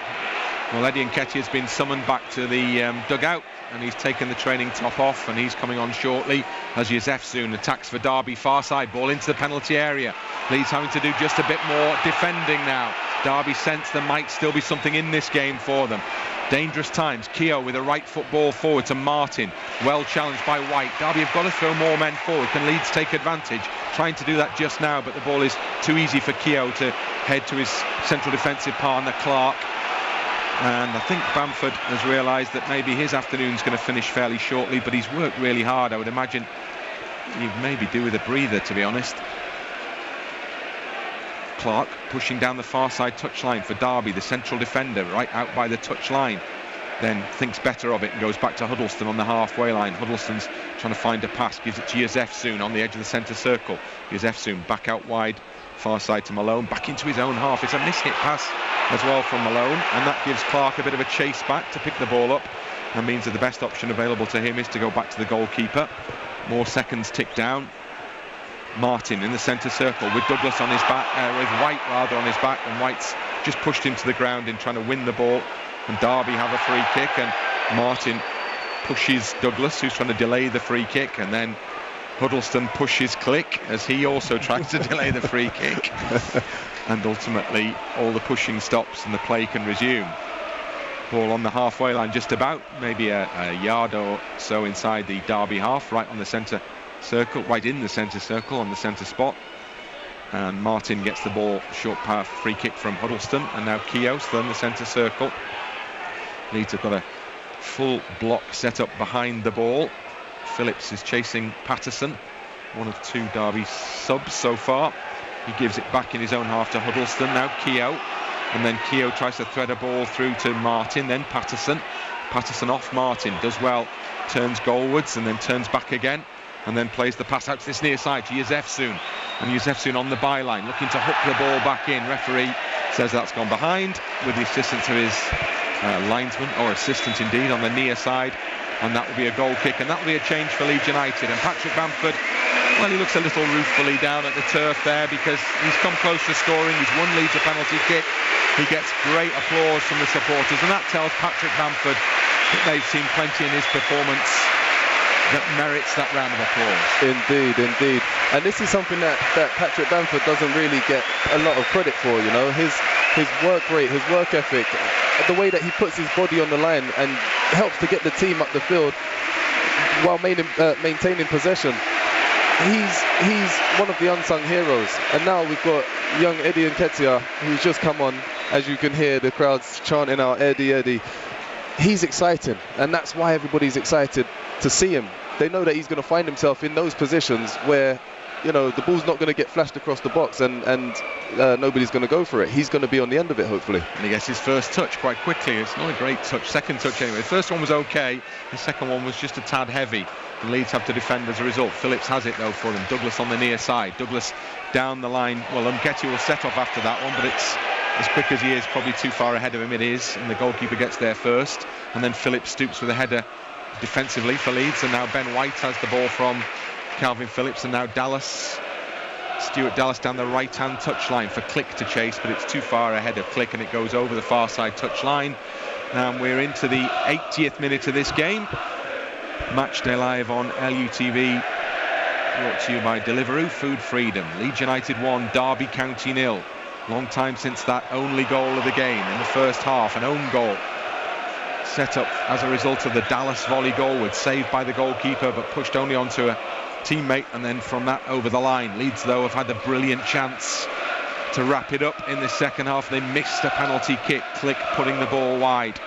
Well, Eddie Nketiah has been summoned back to the dugout, and he's taken the training top off, and he's coming on shortly as Jozefzoon attacks for Derby, far side, ball into the penalty area. Leeds having to do just a bit more defending now. Derby sense there might still be something in this game for them. Dangerous times. Keogh with a right foot ball forward to Martin. Well challenged by White. Derby have got to throw more men forward. Can Leeds take advantage? Trying to do that just now, but the ball is too easy for Keogh to head to his central defensive partner, Clarke. And I think Bamford has realised that maybe his afternoon's going to finish fairly shortly, but he's worked really hard. I would imagine he'd maybe do with a breather, to be honest. Clarke pushing down the far side touchline for Derby, the central defender, right out by the touchline. Then thinks better of it and goes back to Huddlestone on the halfway line. Huddlestone's trying to find a pass, gives it to Jozefzoon on the edge of the centre circle. Jozefzoon back out wide, far side to Malone, back into his own half. It's a mishit pass as well from Malone, and that gives Clarke a bit of a chase back to pick the ball up, and means that the best option available to him is to go back to the goalkeeper. More seconds tick down. Martin in the centre circle with Douglas on his back, with White rather on his back, and White's just pushed him to the ground in trying to win the ball, and Derby have a free kick, and Martin pushes Douglas, who's trying to delay the free kick, and then Huddlestone pushes Klich as he also tries to delay the free kick, and ultimately all the pushing stops and the play can resume. Ball on the halfway line, just about maybe a yard or so inside the Derby half, right on the centre circle, right in the centre circle on the centre spot. And Martin gets the ball, short path, free kick from Huddlestone, and now Keogh still in the centre circle. Leeds have got a full block set up behind the ball. Phillips is chasing Paterson, one of 2 Derby subs so far. He gives it back in his own half to Huddlestone, now Keogh, and then Keogh tries to thread a ball through to Martin, then Paterson. Paterson off Martin, does well, turns goalwards and then turns back again, and then plays the pass out to this near side to Jozefzoon, and Jozefzoon on the byline looking to hook the ball back in. Referee says that's gone behind, with the assistance of his linesman, or assistant indeed, on the near side, and that will be a goal kick, and that will be a change for Leeds United. And Patrick Bamford, well, he looks a little ruefully down at the turf there, because he's come close to scoring. He's won Leeds a penalty kick. He gets great applause from the supporters, and that tells Patrick Bamford that they've seen plenty in his performance that merits that round of applause. Indeed, indeed. And this is something that Patrick Bamford doesn't really get a lot of credit for, you know. His work rate, his work ethic, the way that he puts his body on the line and helps to get the team up the field while maintaining possession. He's one of the unsung heroes. And now we've got young Eddie Nketiah, who's just come on. As you can hear the crowds chanting out, Eddie, Eddie. He's exciting, and that's why everybody's excited to see him. They know that he's going to find himself in those positions where, you know, the ball's not going to get flashed across the box and nobody's going to go for it. He's going to be on the end of it, hopefully. And he gets his first touch quite quickly. It's not a great touch, second touch anyway. The first one was okay, the second one was just a tad heavy, and Leeds have to defend as a result. Phillips has it though for them. Douglas on the near side. Douglas down the line. Well, Nketiah will set off after that one, but it's, as quick as he is, probably too far ahead of him it is, and the goalkeeper gets there first, and then Phillips stoops with a header defensively for Leeds, and now Ben White has the ball from Calvin Phillips, and now Stuart Dallas down the right hand touchline for Klich to chase, but it's too far ahead of Klich, and it goes over the far side touchline. And we're into the 80th minute of this game. Matchday live on LUTV, brought to you by Deliveroo Food Freedom. Leeds United 1, Derby County 0. Long time since that only goal of the game in the first half, an own goal set up as a result of the Dallas volley goalward, saved by the goalkeeper but pushed only onto a teammate, and then from that over the line. Leeds though have had a brilliant chance to wrap it up in the second half. They missed a penalty kick, Klich putting the ball wide,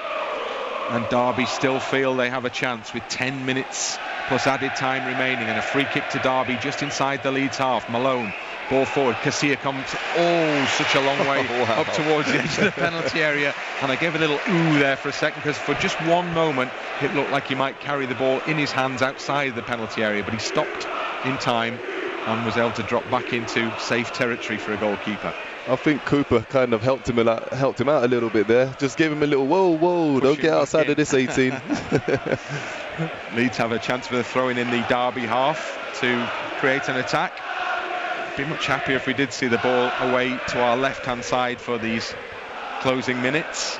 and Derby still feel they have a chance with 10 minutes plus added time remaining, and a free kick to Derby just inside the Leeds half. Malone, ball forward, Casilla comes such a long way up towards the edge of the penalty area, and I gave a little ooh there for a second, because for just one moment it looked like he might carry the ball in his hands outside the penalty area, but he stopped in time and was able to drop back into safe territory for a goalkeeper. I think Cooper kind of helped him out a little bit there. Just gave him a little whoa, don't get outside of this 18. Leeds have a chance for the throw-in the Derby half to create an attack. Be much happier if we did see the ball away to our left-hand side for these closing minutes,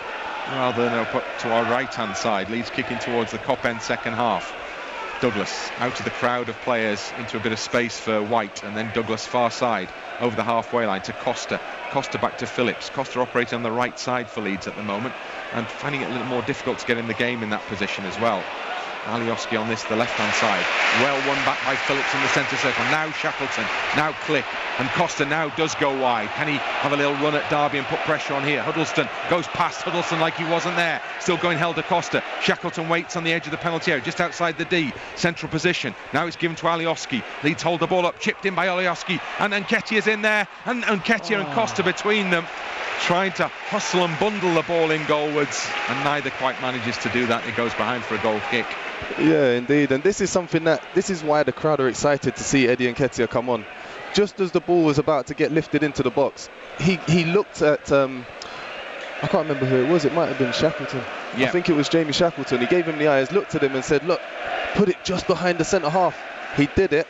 rather than put to our right-hand side. Leeds kicking towards the Kop end second half. Douglas out of the crowd of players into a bit of space for White, and then Douglas far side over the halfway line to Costa. Costa back to Phillips. Costa operating on the right side for Leeds at the moment, and finding it a little more difficult to get in the game in that position as well. Alioski on this, the left-hand side. Well won back by Phillips in the centre circle. Now Shackleton, now Klich, and Costa now does go wide. Can he have a little run at Derby and put pressure on here? Huddlestone goes past Huddlestone like he wasn't there. Still going held to Costa. Shackleton waits on the edge of the penalty area, just outside the D. Central position. Now it's given to Alioski. Leeds hold the ball up, chipped in by Alioski, and Nketiah's in there, and Nketiah and Costa between them, trying to hustle and bundle the ball in goalwards, and neither quite manages to do that. It goes behind for a goal kick. Yeah, indeed, and this is why the crowd are excited to see Eddie Nketiah come on. Just as the ball was about to get lifted into the box, he looked at I can't remember who it was. It might have been Shackleton. Yeah. I think it was Jamie Shackleton. He gave him the eyes, looked at him and said, look, put it just behind the centre half. He did it.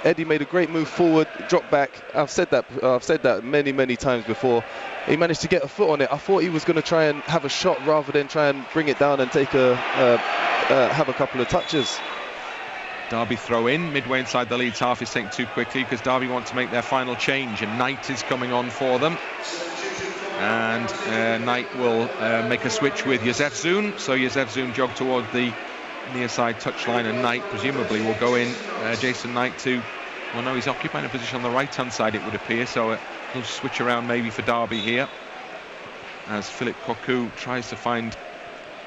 Eddie made a great move forward, dropped back. I've said that many times before. He managed to get a foot on it. I thought he was going to try and have a shot rather than try and bring it down and take have a couple of touches. Derby throw in midway inside the Leeds half is taken too quickly, because Derby want to make their final change, and Knight is coming on for them, and Knight will make a switch with Jozefzoon. So Jozefzoon jog toward the near side touchline, and Knight presumably will go in. Jason Knight to, well, no, he's occupying a position on the right hand side, it would appear, so he'll switch around maybe for Derby here as Philip Cocu tries to find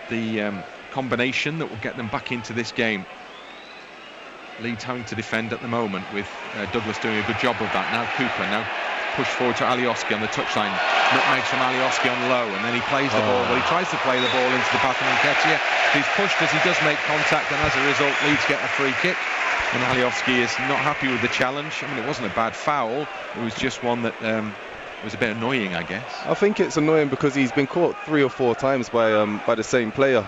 the combination that will get them back into this game. Leeds having to defend at the moment, with Douglas doing a good job of that. Now Cooper, now push forward to Alioski on the touchline. Nutmegs from Alioski on Lowe, and then he plays the ball. Well, he tries to play the ball into the path of Nketiah. He's pushed as he does make contact, and as a result, Leeds get a free kick. And Alioski is not happy with the challenge. I mean, it wasn't a bad foul. It was just one that was a bit annoying, I guess. I think it's annoying because he's been caught 3 or 4 times by the same player.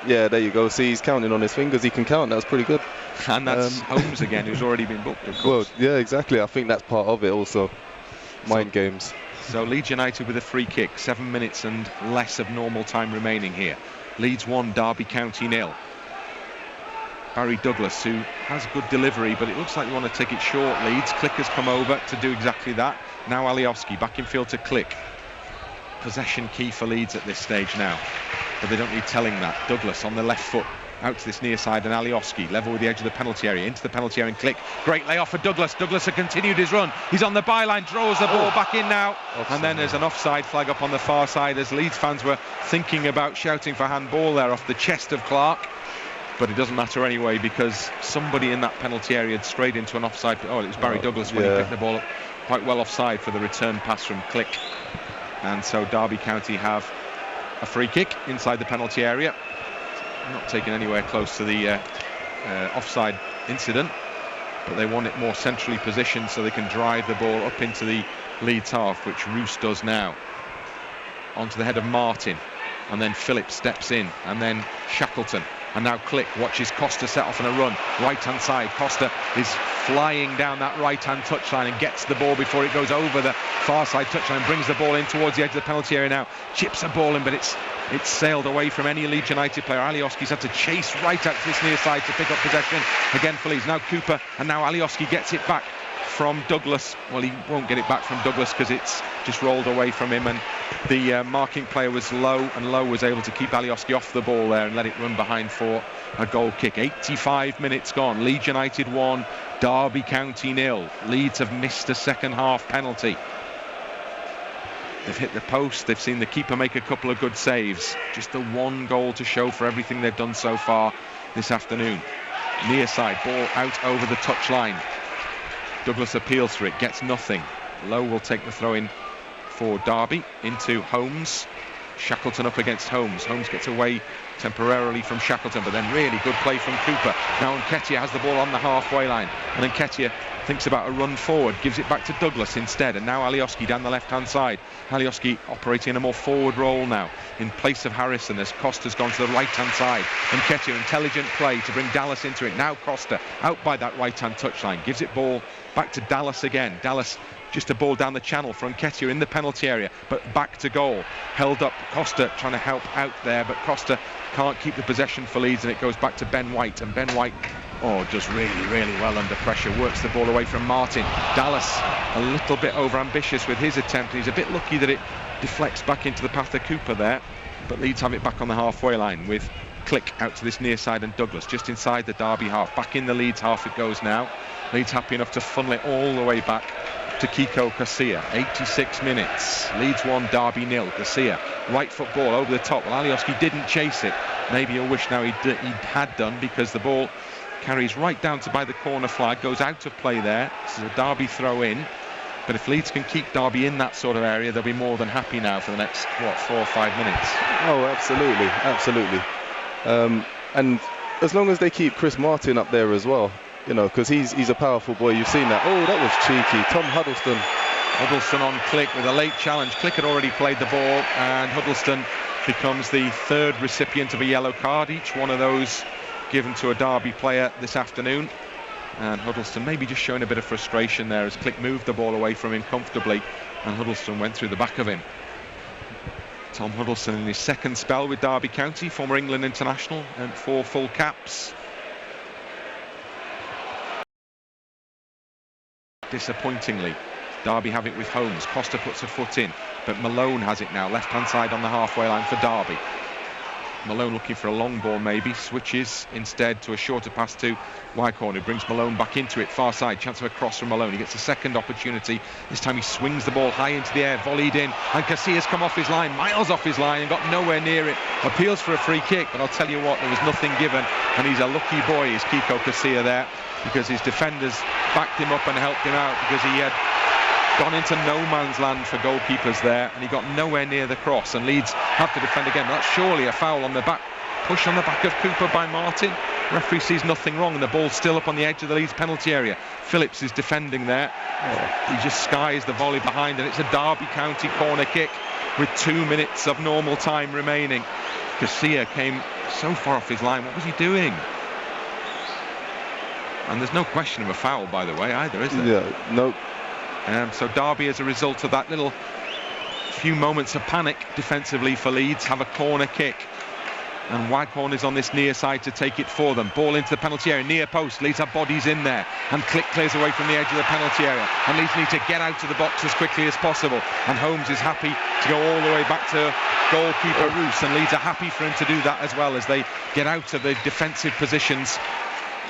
Yeah, there you go. See, he's counting on his fingers. He can count. That's pretty good. And that's Holmes again, who's already been booked, of course. Well, yeah, exactly. I think that's part of it also. Mind games. So Leeds United with a free kick. 7 minutes and less of normal time remaining here. Leeds 1, Derby County 0. Barry Douglas, who has good delivery, but it looks like they want to take it short. Leeds. Klich has come over to do exactly that. Now Alioski back in field to Klich. Possession key for Leeds at this stage now, but they don't need telling that. Douglas on the left foot out to this near side, and Alioski level with the edge of the penalty area, into the penalty area, and Klich. Great layoff for Douglas. Douglas has continued his run. He's on the byline, draws the ball back in now, and then there's an offside flag up on the far side as Leeds fans were thinking about shouting for handball there off the chest of Clarke. But it doesn't matter anyway, because somebody in that penalty area had strayed into an offside. Oh, it was Barry Douglas when he picked the ball up quite well offside for the return pass from Klich. And so Derby County have a free kick inside the penalty area. Not taken anywhere close to the offside incident, but they want it more centrally positioned so they can drive the ball up into the Leeds half, which Roos does now. Onto the head of Martin, and then Phillips steps in, and then Shackleton. And now Klich watches Costa set off on a run. Right-hand side, Costa is flying down that right-hand touchline and gets the ball before it goes over the far side touchline, brings the ball in towards the edge of the penalty area now. Chips a ball in, but it's sailed away from any Leeds United player. Alioski's had to chase right out to this near side to pick up possession again for Leeds. Now Cooper, and now Alioski gets it back from Douglas. Well, he won't get it back from Douglas because it's just rolled away from him, and the marking player was Lowe, and Lowe was able to keep Alioski off the ball there and let it run behind for a goal kick. 85 minutes gone. Leeds United 1, Derby County 0. Leeds have missed a second half penalty. They've hit the post. They've seen the keeper make a couple of good saves. Just the one goal to show for everything they've done so far this afternoon. Near side, ball out over the touchline. Douglas appeals for it, gets nothing. Lowe will take the throw in for Derby into Holmes. Shackleton up against Holmes. Holmes gets away temporarily from Shackleton, but then really good play from Cooper. Now Nketiah has the ball on the halfway line, and Nketiah thinks about a run forward, gives it back to Douglas instead, and now Alioski down the left-hand side. Alioski operating in a more forward role now in place of Harrison as Costa's gone to the right-hand side. Nketiah, intelligent play to bring Dallas into it. Now Costa out by that right-hand touchline, gives it ball back to Dallas again. Dallas just a ball down the channel for Nketiah in the penalty area, but back to goal. Held up, Costa trying to help out there, but Costa can't keep the possession for Leeds, and it goes back to Ben White, and Ben White does really, really well under pressure, works the ball away from Martin. Dallas a little bit over-ambitious with his attempt. He's a bit lucky that it deflects back into the path of Cooper there, but Leeds have it back on the halfway line with Klich out to this near side, and Douglas just inside the Derby half. Back in the Leeds half it goes now. Leeds happy enough to funnel it all the way back to Keogh Casilla. 86 minutes. Leeds 1, Derby 0. Casilla, right foot ball over the top. Well, Alioski didn't chase it. Maybe he'll wish now he had done, because the ball carries right down to by the corner flag, goes out of play there. This is a Derby throw in. But if Leeds can keep Derby in that sort of area, they'll be more than happy now for the next, 4 or 5 minutes. Oh, absolutely, absolutely. And as long as they keep Chris Martin up there as well, you know, because he's a powerful boy. You've seen that. Oh, that was cheeky. Tom Huddlestone. Huddlestone on Klich with a late challenge. Klich had already played the ball, and Huddlestone becomes the third recipient of a yellow card. Each one of those given to a Derby player this afternoon. And Huddlestone maybe just showing a bit of frustration there as Klich moved the ball away from him comfortably, and Huddlestone went through the back of him. Tom Huddlestone in his second spell with Derby County, former England international, and 4 full caps. Disappointingly, Derby have it with Holmes. Costa puts a foot in, but Malone has it now, left-hand side on the halfway line for Derby. Malone looking for a long ball maybe, switches instead to a shorter pass to Waghorn, who brings Malone back into it, far side, chance of a cross from Malone. He gets a second opportunity. This time he swings the ball high into the air, volleyed in, and Casilla's come off his line, miles off his line, and got nowhere near it. Appeals for a free kick, but I'll tell you what, there was nothing given, and he's a lucky boy, is Keogh Casilla there, because his defenders backed him up and helped him out, because he had gone into no man's land for goalkeepers there, and he got nowhere near the cross, and Leeds have to defend again. That's surely a foul on the back, push on the back of Cooper by Martin. Referee sees nothing wrong, and the ball's still up on the edge of the Leeds penalty area. Phillips is defending there. He just skies the volley behind, and it's a Derby County corner kick with 2 minutes of normal time remaining. Casilla came so far off his line. What was he doing? And there's no question of a foul, by the way, either, is there? Yeah, no. So Derby, as a result of that little few moments of panic defensively for Leeds, have a corner kick, and Waghorn is on this near side to take it for them. Ball into the penalty area, near post. Leeds have bodies in there, and Klich clears away from the edge of the penalty area, and Leeds need to get out of the box as quickly as possible, and Holmes is happy to go all the way back to goalkeeper Roos, and Leeds are happy for him to do that as well, as they get out of the defensive positions.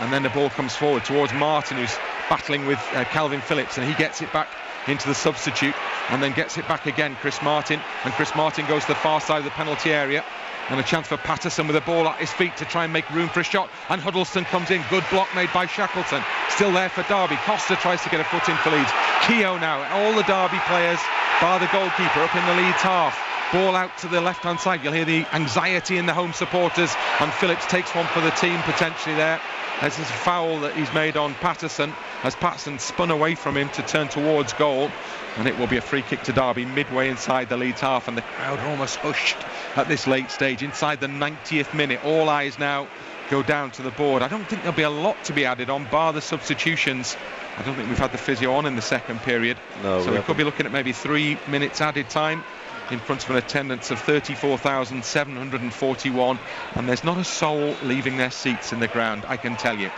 And then the ball comes forward towards Martin, who's battling with Calvin Phillips, and he gets it back into the substitute, and then gets it back again, Chris Martin, and Chris Martin goes to the far side of the penalty area, and a chance for Paterson with a ball at his feet to try and make room for a shot, and Huddlestone comes in. Good block made by Shackleton, still there for Derby. Costa tries to get a foot in for Leeds. Keogh now, all the Derby players bar the goalkeeper up in the Leeds half. Ball out to the left hand side, you'll hear the anxiety in the home supporters, and Phillips takes one for the team potentially there. This is a foul that he's made on Paterson, as Paterson spun away from him to turn towards goal, and it will be a free kick to Derby midway inside the Leeds half, and the crowd are almost hushed at this late stage. Inside the 90th minute, all eyes now go down to the board. I don't think there'll be a lot to be added on, bar the substitutions. I don't think we've had the physio on in the second period, so we could be looking at maybe 3 minutes added time in front of an attendance of 34,741, and there's not a soul leaving their seats in the ground, I can tell you.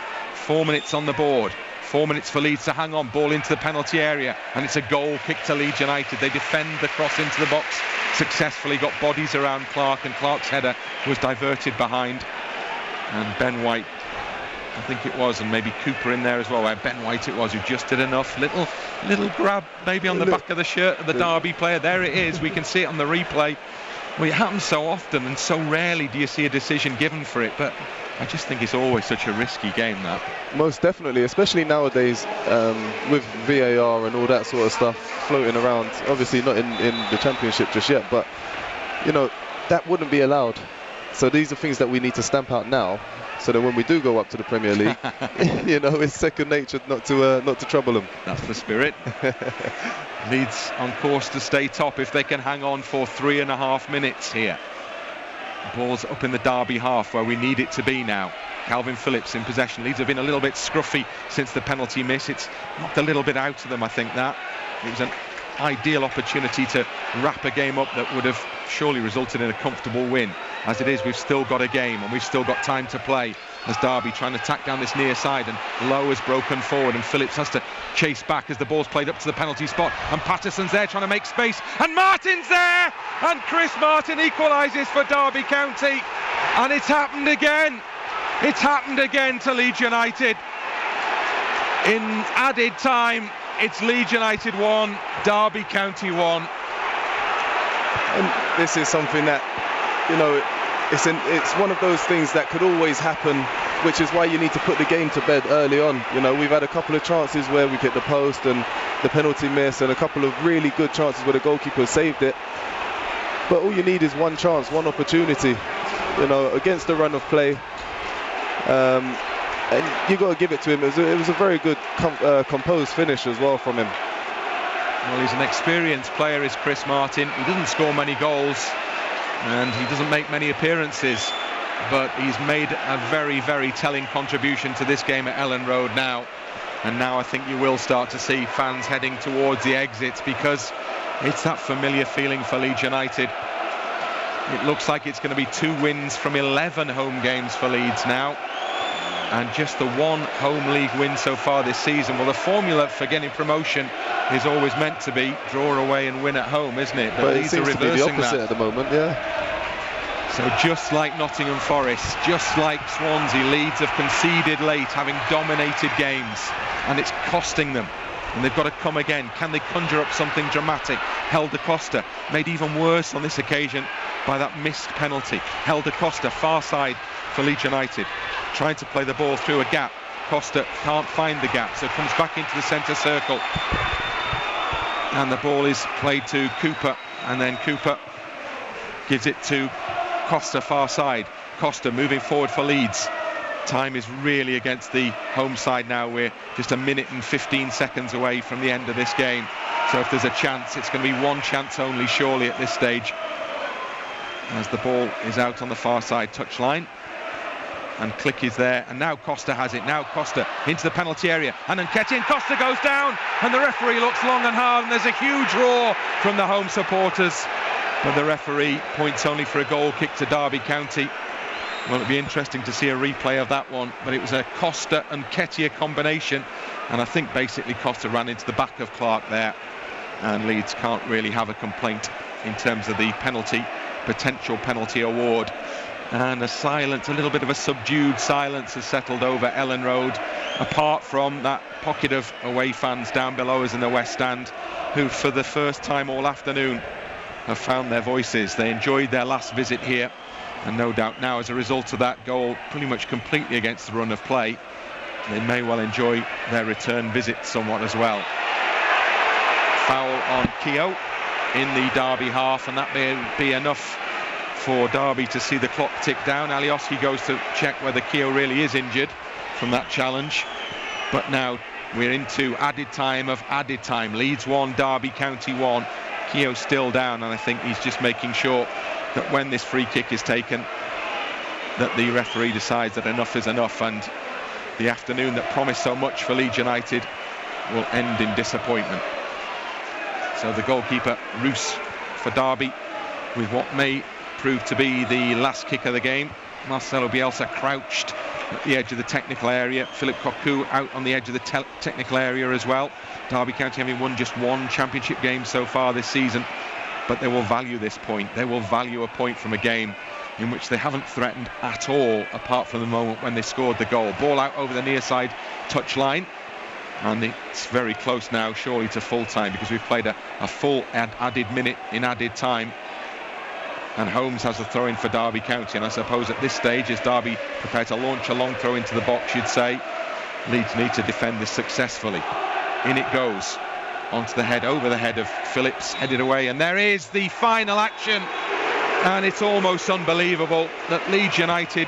4 minutes on the board, 4 minutes for Leeds to hang on. Ball into the penalty area, and it's a goal kick to Leeds United. They defend the cross into the box successfully, got bodies around Clarke, and Clarke's header was diverted behind, and Ben White, I think it was, and maybe Cooper in there as well, where Ben White it was, who just did enough. Little grab maybe on the back of the shirt of the Derby player. There it is, we can see it on the replay. Well, it happens so often, and so rarely do you see a decision given for it, but I just think it's always such a risky game, that. Most definitely, especially nowadays, with VAR and all that sort of stuff floating around. Obviously not in the Championship just yet, but you know, that wouldn't be allowed. So these are things that we need to stamp out now, so that when we do go up to the Premier League, you know, it's second nature not to trouble them. That's the spirit. Leeds on course to stay top if they can hang on for 3.5 minutes here. Ball's up in the Derby half, where we need it to be now. Calvin Phillips in possession. Leeds have been a little bit scruffy since the penalty miss. It's knocked a little bit out of them, I think. That it was an ideal opportunity to wrap a game up that would have surely resulted in a comfortable win. As it is, we've still got a game, and we've still got time to play, as Derby trying to tack down this near side, and Lowe has broken forward, and Phillips has to chase back as the ball's played up to the penalty spot, and Paterson's there trying to make space, and Martin's there, and Chris Martin equalises for Derby County, and it's happened again. It's happened again to Leeds United. In added time, it's Leeds United 1, Derby County 1. And this is something that, you know, it's one of those things that could always happen, which is why you need to put the game to bed early on. You know, we've had a couple of chances where we've hit the post and the penalty miss, and a couple of really good chances where the goalkeeper saved it. But all you need is one chance, one opportunity, you know, against the run of play. And you got to give it to him. It was a very good composed finish as well from him. Well, he's an experienced player, is Chris Martin. He doesn't score many goals, and he doesn't make many appearances, but he's made a very, very telling contribution to this game at Elland Road now. And now I think you will start to see fans heading towards the exits, because it's that familiar feeling for Leeds United. It looks like it's going to be 2 wins from 11 home games for Leeds now, and just the 1 home league win so far this season. Well, the formula for getting promotion is always meant to be draw away and win at home, isn't it? But it seems to be the opposite at the moment, yeah. So just like Nottingham Forest, just like Swansea, Leeds have conceded late, having dominated games, and it's costing them. And they've got to come again. Can they conjure up something dramatic? Helder Costa, made even worse on this occasion by that missed penalty. Helder Costa, far side for Leeds United, trying to play the ball through a gap. Costa can't find the gap, so comes back into the centre circle. And the ball is played to Cooper, and then Cooper gives it to Costa, far side. Costa moving forward for Leeds. Time is really against the home side now. We're just a minute and 15 seconds away from the end of this game. So if there's a chance, it's going to be one chance only, surely, at this stage. As the ball is out on the far side touchline. And Klich is there, and now Costa has it. Now Costa into the penalty area, and Nketiah, and Costa goes down, and the referee looks long and hard, and there's a huge roar from the home supporters. But the referee points only for a goal kick to Derby County. Well, it'll be interesting to see a replay of that one, but it was a Costa and Nketiah combination, and I think basically Costa ran into the back of Clarke there, and Leeds can't really have a complaint in terms of the potential penalty award. And a silence, a little bit of a subdued silence has settled over Elland Road, apart from that pocket of away fans down below us in the West Stand, who for the first time all afternoon have found their voices. They enjoyed their last visit here, and no doubt now, as a result of that goal pretty much completely against the run of play, they may well enjoy their return visit somewhat as well. Foul on Keogh in the Derby half, and that may be enough for Derby to see the clock tick down. Alioski goes to check whether Keogh really is injured from that challenge. But now we're into added time of added time. Leeds 1, Derby County 1. Keogh still down, and I think he's just making sure that when this free kick is taken, that the referee decides that enough is enough, and the afternoon that promised so much for Leeds United will end in disappointment. So the goalkeeper, Roos, for Derby, with what may prove to be the last kick of the game. Marcelo Bielsa crouched at the edge of the technical area. Philip Cocu out on the edge of the technical area as well. Derby County having won just one championship game so far this season, but they will value this point. They will value a point from a game in which they haven't threatened at all, apart from the moment when they scored the goal. Ball out over the near side touchline, and it's very close now, surely, to full time, because we've played a full added minute in added time. And Holmes has a throw in for Derby County, and I suppose at this stage, as Derby prepare to launch a long throw into the box, you'd say Leeds need to defend this successfully. In it goes, onto the head, over the head of Phillips, headed away, and there is the final action. And it's almost unbelievable that Leeds United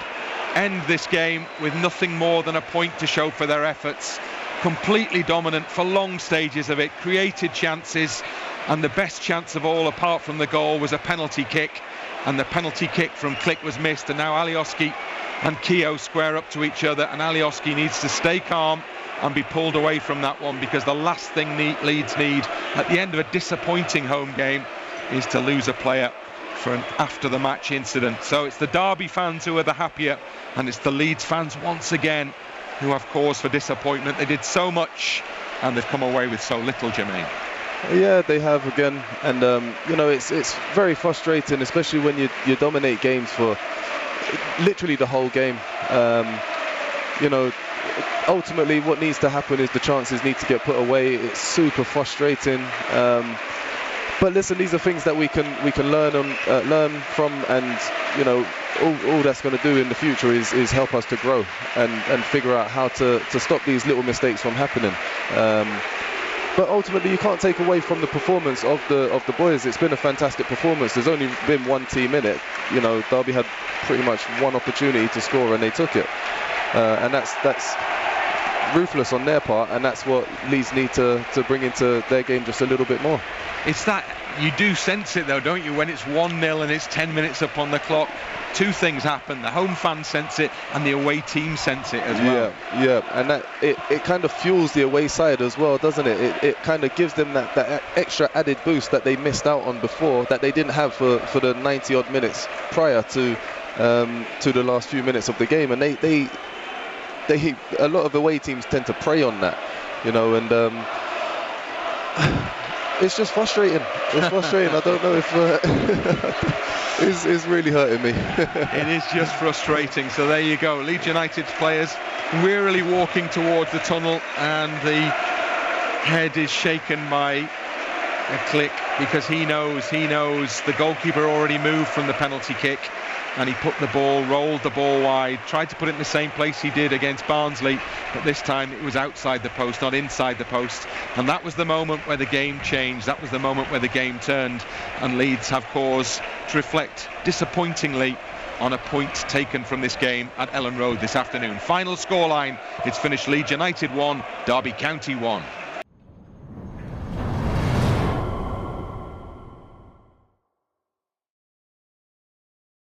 end this game with nothing more than a point to show for their efforts. Completely dominant for long stages of it, created chances, and the best chance of all, apart from the goal, was a penalty kick. And the penalty kick from Klich was missed, and now Alioski and Keogh square up to each other, and Alioski needs to stay calm and be pulled away from that one, because the last thing Leeds need at the end of a disappointing home game is to lose a player for an after the match incident. So it's the Derby fans who are the happier, and it's the Leeds fans once again who have cause for disappointment. They did so much and they've come away with so little, Jermaine. Yeah, they have again, and you know, it's very frustrating, especially when you dominate games for literally the whole game. You know, ultimately what needs to happen is the chances need to get put away. It's super frustrating, but listen, these are things that we can learn from, and you know, all that's going to do in the future is help us to grow and figure out how to stop these little mistakes from happening. But ultimately, you can't take away from the performance of the boys. It's been a fantastic performance. There's only been one team in it. You know, Derby had pretty much one opportunity to score and they took it. And that's ruthless on their part, and that's what Leeds need to bring into their game just a little bit more. It's that you do sense it though, don't you, when it's 1-0 and it's 10 minutes up on the clock. Two things happen: the home fans sense it and the away team sense it as well. Yeah, and that it kind of fuels the away side as well, doesn't it? It kind of gives them that extra added boost that they missed out on before, that they didn't have for the 90 odd minutes prior to the last few minutes of the game. And they a lot of away teams tend to prey on that, you know, and It's just frustrating. It's frustrating. I don't know if it's really hurting me. It is just frustrating. So there you go. Leeds United's players wearily walking towards the tunnel, and the head is shaken by Klich, because he knows the goalkeeper already moved from the penalty kick, and he rolled the ball wide, tried to put it in the same place he did against Barnsley, but this time it was outside the post, not inside the post. And that was the moment where the game changed. That was the moment where the game turned, and Leeds have cause to reflect disappointingly on a point taken from this game at Elland Road this afternoon. Final scoreline, it's finished Leeds United 1, Derby County 1.